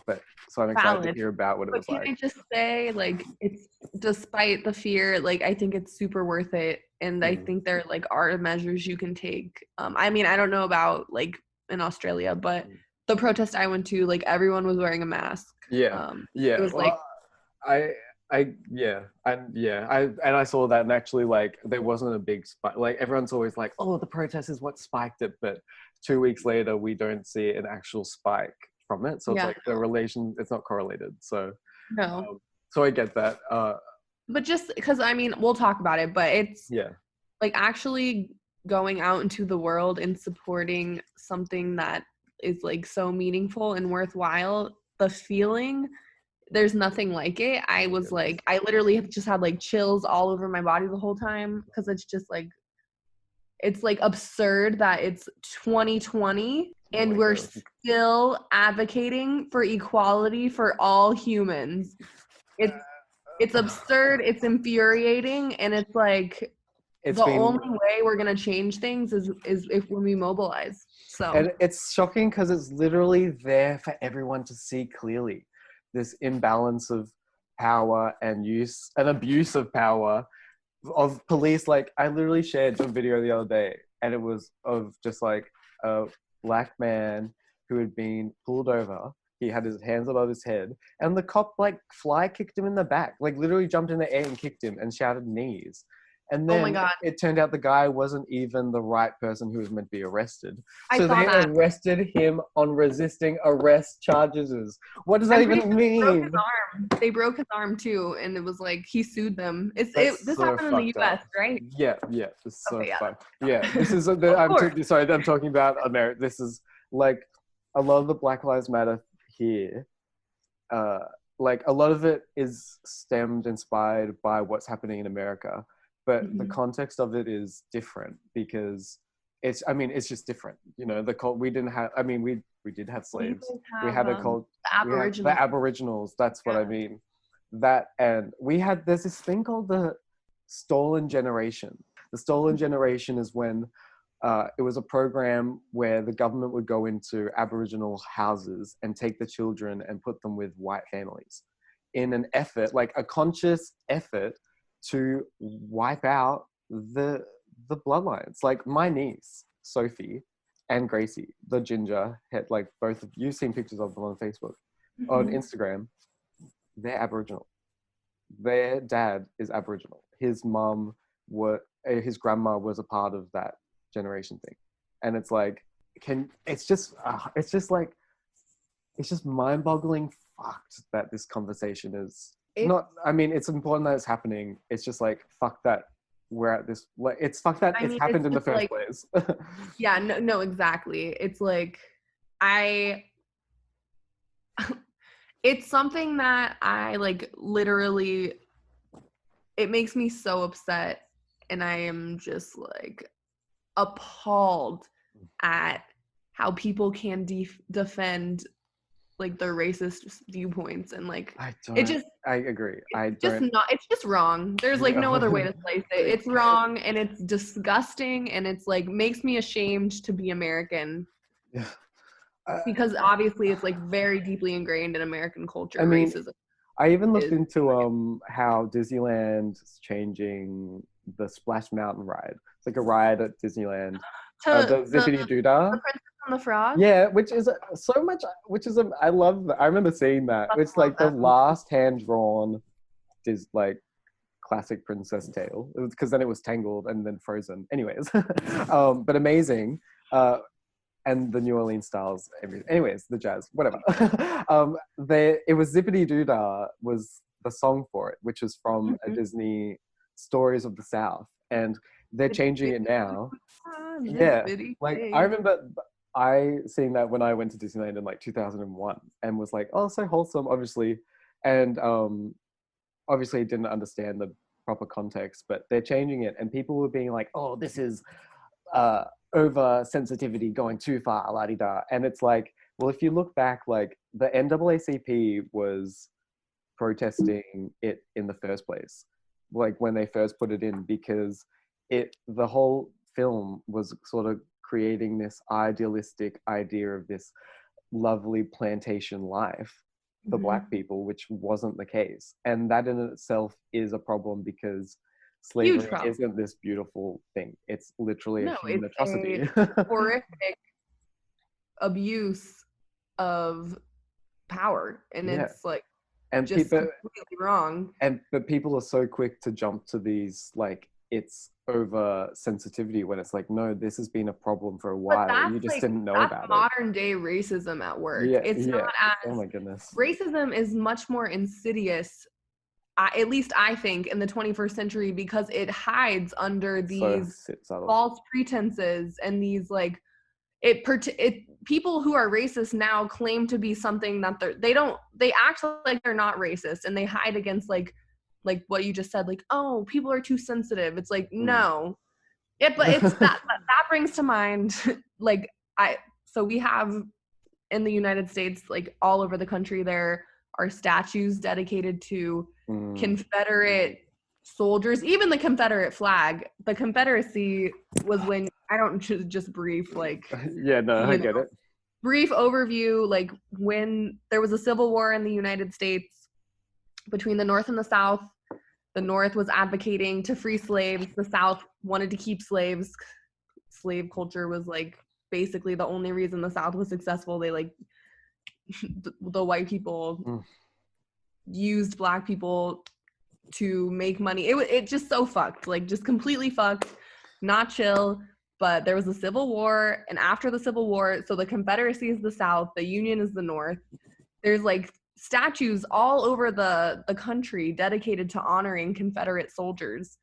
but so I'm excited to Valid. hear about what it But was can like. I just say, like, it's despite the fear, like, I think it's super worth it. And I think there like are measures you can take. I mean, I don't know about like in Australia, but the protest I went to, like everyone was wearing a mask. Yeah, It was like, well, I saw that, and actually, like, there wasn't a big spike. Like, everyone's always like, "Oh, the protest is what spiked it," but 2 weeks later, we don't see an actual spike from it. So it's yeah, like the relation, it's not correlated. So, no. so I get that. But just because, I mean, we'll talk about it, but it's Yeah, like actually going out into the world and supporting something that is like so meaningful and worthwhile, the feeling, there's nothing like it. I was like, I literally have just had like chills all over my body the whole time because it's like absurd that it's 2020 and we're still advocating for equality for all humans. It's absurd, it's infuriating, and it's like the only way we're gonna change things is if when we mobilize. So, and it's shocking because it's literally there for everyone to see clearly. This imbalance of power and use and abuse of power of police. Like, I literally shared some video the other day, and it was of just like a black man who had been pulled over. He had his hands above his head, and the cop like fly kicked him in the back, like literally jumped in the air and kicked him and shouted knees. And oh my then God, it turned out the guy wasn't even the right person who was meant to be arrested. I So saw they that. arrested him on resisting arrest charges. What does that I'm even pretty sure mean? they broke his arm too, and it was like he sued them. That's This so happened in the fucked U.S., up. right? Yeah, it's so Okay, yeah. fucked. Yeah, this is Of course. sorry, I'm talking about America. This is like a lot of the Black Lives Matter here. Like a lot of it is inspired by what's happening in America, but the context of it is different because it's just different. You know, we didn't have. I mean, we did have slaves. We had a cult. We had the Aboriginals. That's what I mean. That, and there's this thing called the stolen generation. The stolen generation is when it was a program where the government would go into Aboriginal houses and take the children and put them with white families in an effort, like a conscious effort to wipe out the bloodlines. Like my niece, Sophie, and Gracie, the ginger, had like both of you've seen pictures of them on Facebook, on Instagram. They're Aboriginal. Their dad is Aboriginal. His grandma was a part of that generation thing. And it's like, it's just mind-boggling fucked that this conversation is not, I mean, it's important that it's happening. It's just like, fuck that we're at this, like, it's fucked that it's happened in the first place. Yeah, no, exactly. It's like, it's something that I like literally, it makes me so upset, and I am just like appalled at how people can defend like their racist viewpoints, and like I agree. It's just wrong. There's like no other way to slice it. It's wrong, and it's disgusting, and it's like makes me ashamed to be American. Yeah. Because obviously it's like very deeply ingrained in American culture. I mean, racism. I even looked into how Disneyland is changing the Splash Mountain ride. It's like a ride at Disneyland. The Zippity Doodah. The Princess and the Frog. Yeah, which is so much. I love that. I remember seeing that. It's like the last hand drawn, is like classic princess tale. Because then it was Tangled and then Frozen. Anyways, but amazing. And the New Orleans styles, anyways, the jazz, whatever. It was Zippity Doodah was the song for it, which is from a Disney Stories of the South, and they're changing it now. Yeah, like I remember seeing that when I went to Disneyland in like 2001, and was like, oh, so wholesome, obviously, and obviously didn't understand the proper context, but they're changing it, and people were being like, oh, this is over sensitivity going too far, la-di-da. And it's like, well, if you look back, like the NAACP was protesting it in the first place, like when they first put it in, because the whole film was sort of creating this idealistic idea of this lovely plantation life for Black people, which wasn't the case. And that in itself is a problem, because Huge slavery problem. isn't this beautiful thing. It's literally a No, human it's atrocity. a horrific abuse of power, and Yeah. it's like And just people completely wrong. but people are so quick to jump to these like it's over sensitivity when it's like, no, this has been a problem for a But while. You just didn't know that's about it. modern day racism at work. Yeah, It's yeah. not Oh as my goodness. racism is much more insidious, at least I think, in the 21st century, because it hides under So these subtle. false pretenses and these like people who are racist now claim to be something that they act like they're not racist, and they hide against like what you just said, like, oh, people are too sensitive. It's like, no. But it's that brings to mind like so we have in the United States, like all over the country, there are statues dedicated to Confederate soldiers, even the Confederate flag. The Confederacy was when, I don't just brief, like, Yeah, no, I get it. brief overview, like when there was a civil war in the United States between the North and the South. The North was advocating to free slaves. The South wanted to keep slaves. Slave culture was like basically the only reason the South was successful. They like the white people used black people to make money. It just so fucked, like just completely fucked, not chill. But there was a civil war, and after the Civil War, so the Confederacy is the South, the Union is the North. There's like statues all over the country dedicated to honoring Confederate soldiers.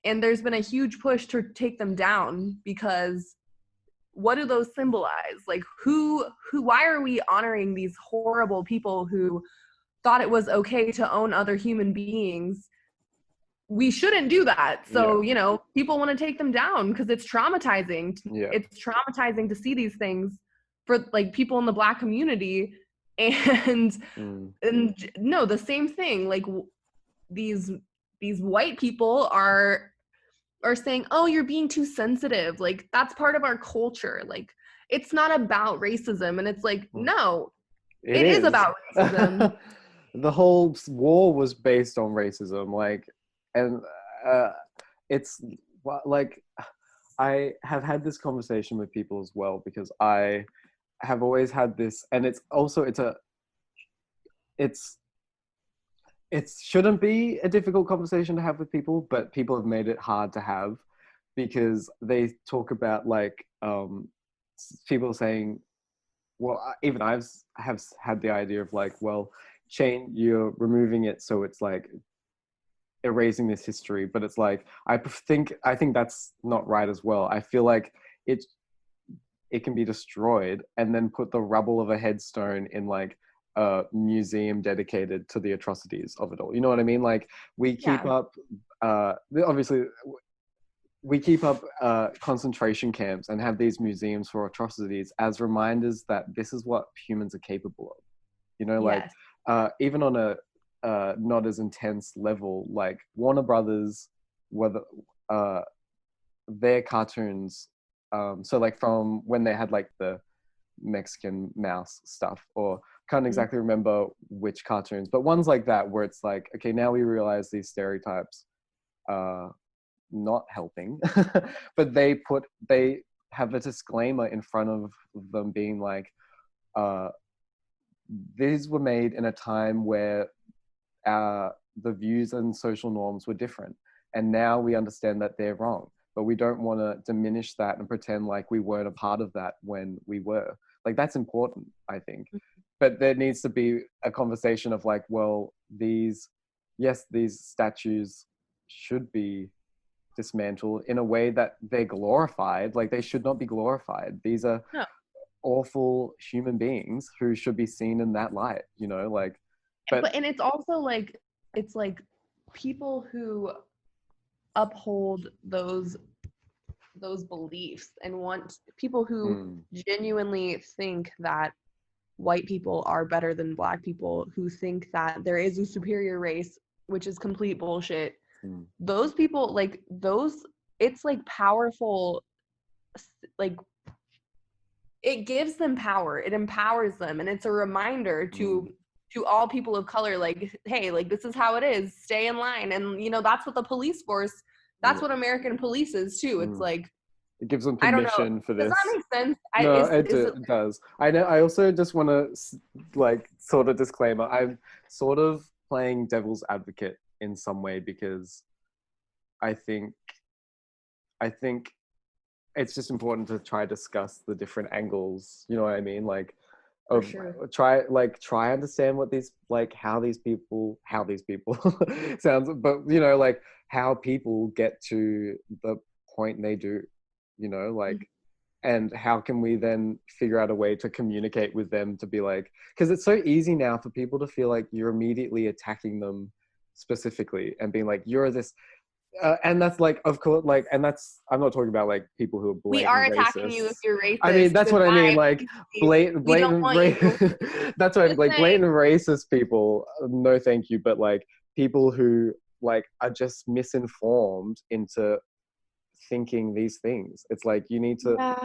And there's been a huge push to take them down, because what do those symbolize? Like why are we honoring these horrible people who thought it was okay to own other human beings? We shouldn't do that. So, people want to take them down because it's traumatizing. Yeah. It's traumatizing to see these things for like people in the Black community. And no, the same thing. Like these white people are saying, oh, you're being too sensitive. Like that's part of our culture. Like it's not about racism. And it's like, no, it is about racism. The whole war was based on racism, like, and it's like I have had this conversation with people as well, because I have always had this, and it's also it shouldn't be a difficult conversation to have with people, but people have made it hard to have, because they talk about like people saying, well, even have had the idea of like, well, you're removing it, so it's like erasing this history. But it's like, I think that's not right as well. I feel like it can be destroyed and then put the rubble of a headstone in like a museum dedicated to the atrocities of it all. You know what I mean? Like we keep up, obviously we keep up concentration camps and have these museums for atrocities as reminders that this is what humans are capable of. Like even on a not as intense level, like Warner Brothers, their cartoons, so like from when they had like the Mexican mouse stuff, or can't exactly remember which cartoons, but ones like that where it's like, okay, now we realize these stereotypes not helping. But they have a disclaimer in front of them being like, these were made in a time where the views and social norms were different, and now we understand that they're wrong, but we don't want to diminish that and pretend like we weren't a part of that when we were. Like that's important, I think. But there needs to be a conversation of like, well, these statues should be dismantled in a way that they're glorified. Like they should not be glorified. These are awful human beings who should be seen in that light, like. But and it's also like, it's like people who uphold those beliefs and want people who genuinely think that white people are better than Black people, who think that there is a superior race, which is complete bullshit. Those people, like those, it's like powerful, like it gives them power, it empowers them, and it's a reminder to all people of color, like, hey, like this is how it is, stay in line. And that's what the police force That's what American police is too. It's like, it gives them I don't know. permission for Does this. that make sense? No, Is it it does. I know. I also just want to like sort of disclaimer. I'm sort of playing devil's advocate in some way because I think I think it's just important to try discuss the different angles. You know what I mean? Like, for of sure? try understand what these like how these people sounds, but you know, like how people get to the point they do. You know, like. Mhm. And how can we then figure out a way to communicate with them to be like, because it's so easy now for people to feel like you're immediately attacking them specifically and being like, you're this and that's like, of course, like, and that's, I'm not talking about like people who are We are blatant attacking you if racists. you're I mean, racist. that's what I mean, Goodbye. like We don't blatant want you. that's what I mean, Just like saying. blatant racist people, no thank you, but like people who like are just misinformed into thinking these things. It's like you need to Yeah.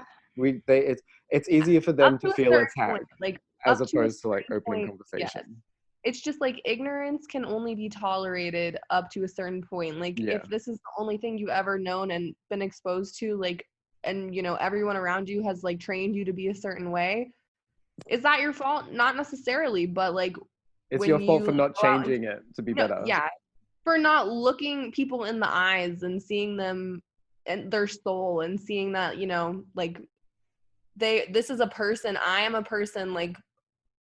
it's easier for Up them to to a feel certain point. attacked Like as up to a opposed to like certain opening point, yes. conversation. It's just like ignorance can only be tolerated up to a certain point. Like Yeah. if this is the only thing you've ever known and been exposed to, like, and you know everyone around you has like trained you to be a certain way, is that your fault? Not necessarily, but like It's when your fault you for like, not go out and changing it to be no, better. yeah, for not looking people in the eyes and seeing them and their soul and seeing that, you know, like this is a person, I am a person, like,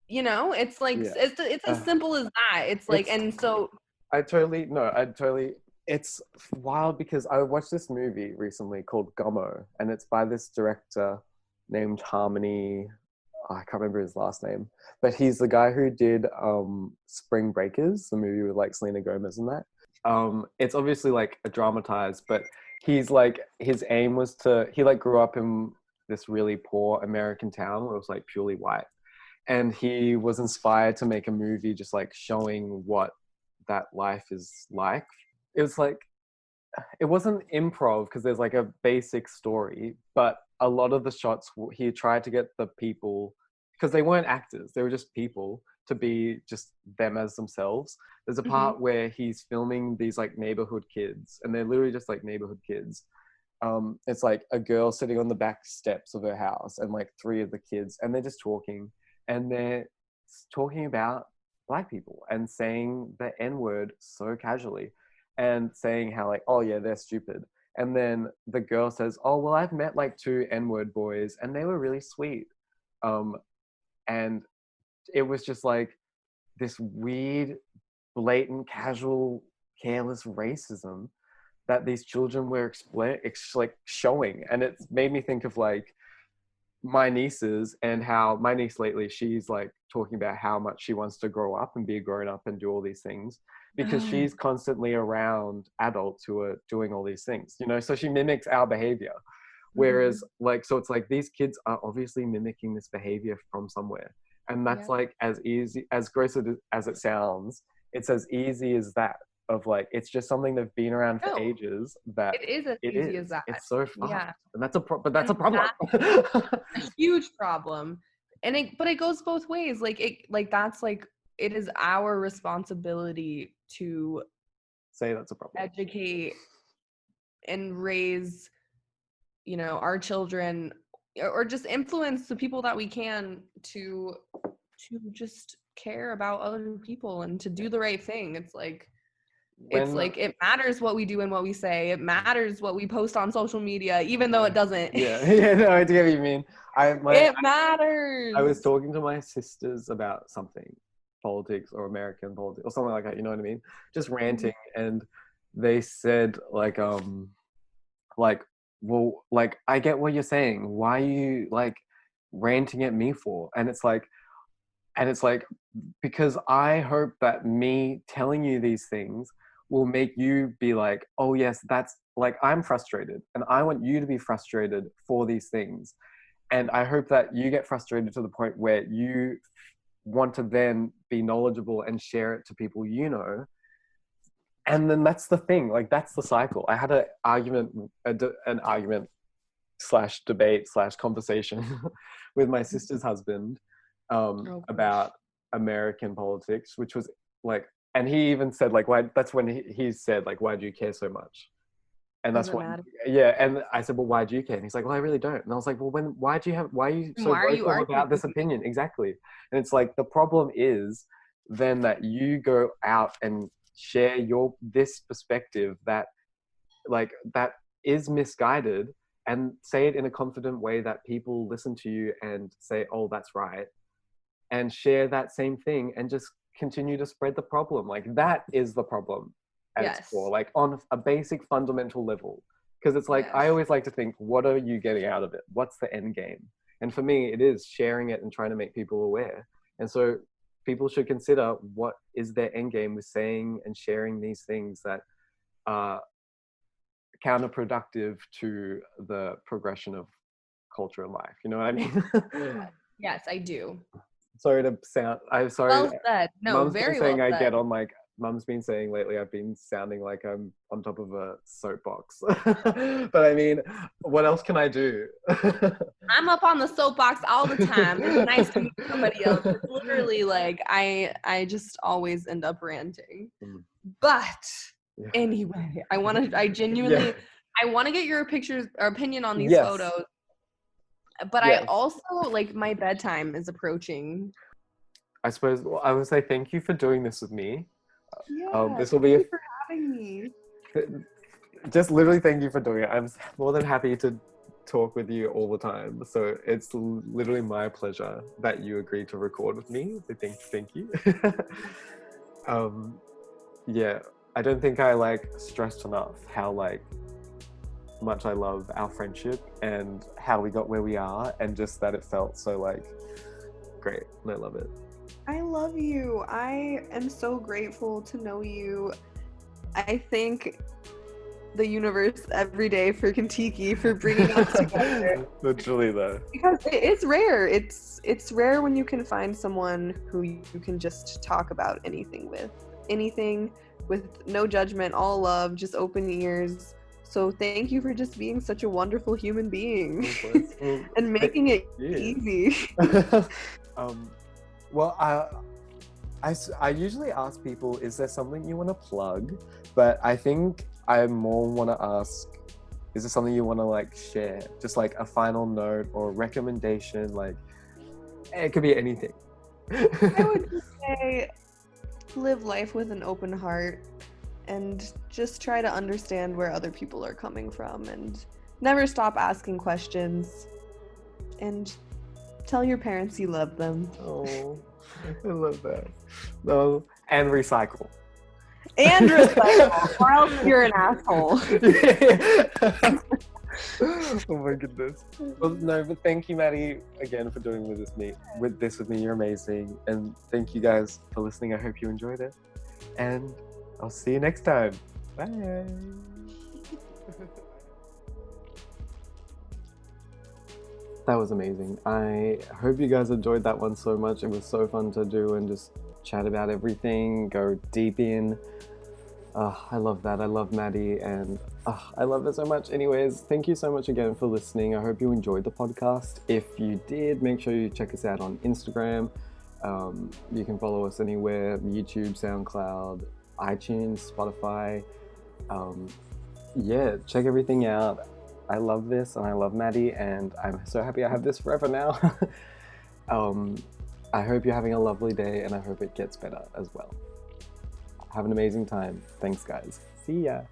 you know, it's like Yeah. it's as simple as that. It's like, It's and so I totally it's wild because I watched this movie recently called Gummo, and it's by this director named Harmony. Oh, I can't remember his last name, but he's the guy who did Spring Breakers, the movie with like Selena Gomez and that. It's obviously like a dramatized, but he's like his aim was to he like grew up in this really poor American town where it was like purely white, and he was inspired to make a movie just like showing what that life is like. It was like it wasn't improv because there's like a basic story, but a lot of the shots he tried to get the people, because they weren't actors, they were just people, to be just them as themselves. There's a mhm. part where he's filming these like neighborhood kids, and they're literally just like neighborhood kids. It's like a girl sitting on the back steps of her house and like three of the kids, and they're just talking, and they're talking about black people and saying the N word so casually and saying how like, oh yeah, they're stupid. And then the girl says, oh, well, I've met like two N word boys and they were really sweet. Um, and it was just like this weird, blatant, casual, careless racism that these children were like showing. And it made me think of like my nieces and how my niece lately, she's like talking about how much she wants to grow up and be a grown up and do all these things because Oh, she's constantly around adults who are doing all these things, you know, so she mimics our behavior. mhm. Whereas like, so it's like these kids are obviously mimicking this behavior from somewhere. And that's Yeah. like as easy, as gross as it sounds, it's as easy as that, of like, it's just something they've been around for No, ages that it is as it easy as is. that. It's so fucked. Yeah. And but that's a And problem. that's a huge problem. And but it goes both ways. That's like it is our responsibility to Say that's a problem. educate and raise, you know, our children or just influence the people that we can to just care about other people and to do the right thing. It's When like it matters what we do and what we say. It matters what we post on social media, even though it doesn't. yeah, yeah, no, I get what you mean. It I was matters. talking to my sisters about something, politics or American politics or something like that. You know what I mean? Just ranting, and they said like, well, like I get what you're saying. Why are you like ranting at me for? And it's like because I hope that me telling you these things will make you be like, oh yes, that's like I'm frustrated, and I want you to be frustrated for these things. And I hope that you get frustrated to the point where you want to then be knowledgeable and share it to people you know. And then that's the thing, like that's the cycle. I had an argument slash debate slash conversation with my sister's husband Oh gosh. about American politics, which was like, and he even said like, why? That's when he said like, why do you care so much? And that's Doesn't what, matter. yeah. And I said, well, why do you care? And he's like, well, I really don't. And I was like, well, why are you so Why are you vocal arguing about this with me? opinion? Exactly. And it's like, the problem is then that you go out and share this perspective that is misguided, and say it in a confident way that people listen to you and say, oh, that's right, and share that same thing and just continue to spread the problem. Like, that is the problem at its core, Yes. like on a basic fundamental level. Because it's like, I Yes. always like to think, what are you getting out of it? What's the end game? And for me, it is sharing it and trying to make people aware. And so people should consider, what is their end game with saying and sharing these things that are counterproductive to the progression of culture and life. You know what I mean? Yes, I do. Sorry to sound, I'm sorry. Well said. No, Mum's been very saying well I said. get on, like, Mum's been saying lately I've been sounding like I'm on top of a soapbox. But I mean, what else can I do? I'm up on the soapbox all the time. It's nice to meet somebody else. It's literally like I just always end up ranting. Mm. But Yeah. anyway, I genuinely Yeah. I want to get your pictures or opinion on these Yes. photos. But I Yes. also, like, my bedtime is approaching. I suppose, well, I would say thank you for doing this with me. Yeah, This will thank be you for having me. just literally thank you for doing it. I'm more than happy to talk with you all the time. So it's literally my pleasure that you agreed to record with me. So thank you. Yeah, I don't think I stressed enough how much I love our friendship and how we got where we are, and just that it felt so great. And I love it. I love you. I am so grateful to know you. I thank the universe every day for Kentucky, for bringing us together. Literally though. Because it's rare. It's rare when you can find someone who you can just talk about anything with. Anything, with no judgment, all love, just open ears. So thank you for just being such a wonderful human being and making it easy. Well, I usually ask people, is there something you want to plug? But I think I more want to ask, is there something you want to share? Just a final note or a recommendation, it could be anything. I would just say, live life with an open heart and just try to understand where other people are coming from, and never stop asking questions, and tell your parents you love them. Oh, I love that. No, and recycle. And recycle, or else you're an asshole. Oh my goodness. Well, no, but thank you, Maddie, again for doing this with me. You're amazing, and thank you guys for listening. I hope you enjoyed it, and I'll see you next time. Bye. That was amazing. I hope you guys enjoyed that one so much. It was so fun to do and just chat about everything, go deep in. I love that. I love Maddie, and I love her so much. Anyways, thank you so much again for listening. I hope you enjoyed the podcast. If you did, make sure you check us out on Instagram. You can follow us anywhere: YouTube, Soundcloud, iTunes, Spotify. Yeah, check everything out. I love this, and I love Maddie, and I'm so happy I have this forever now. I hope you're having a lovely day, and I hope it gets better as well. Have an amazing time. Thanks, guys. See ya.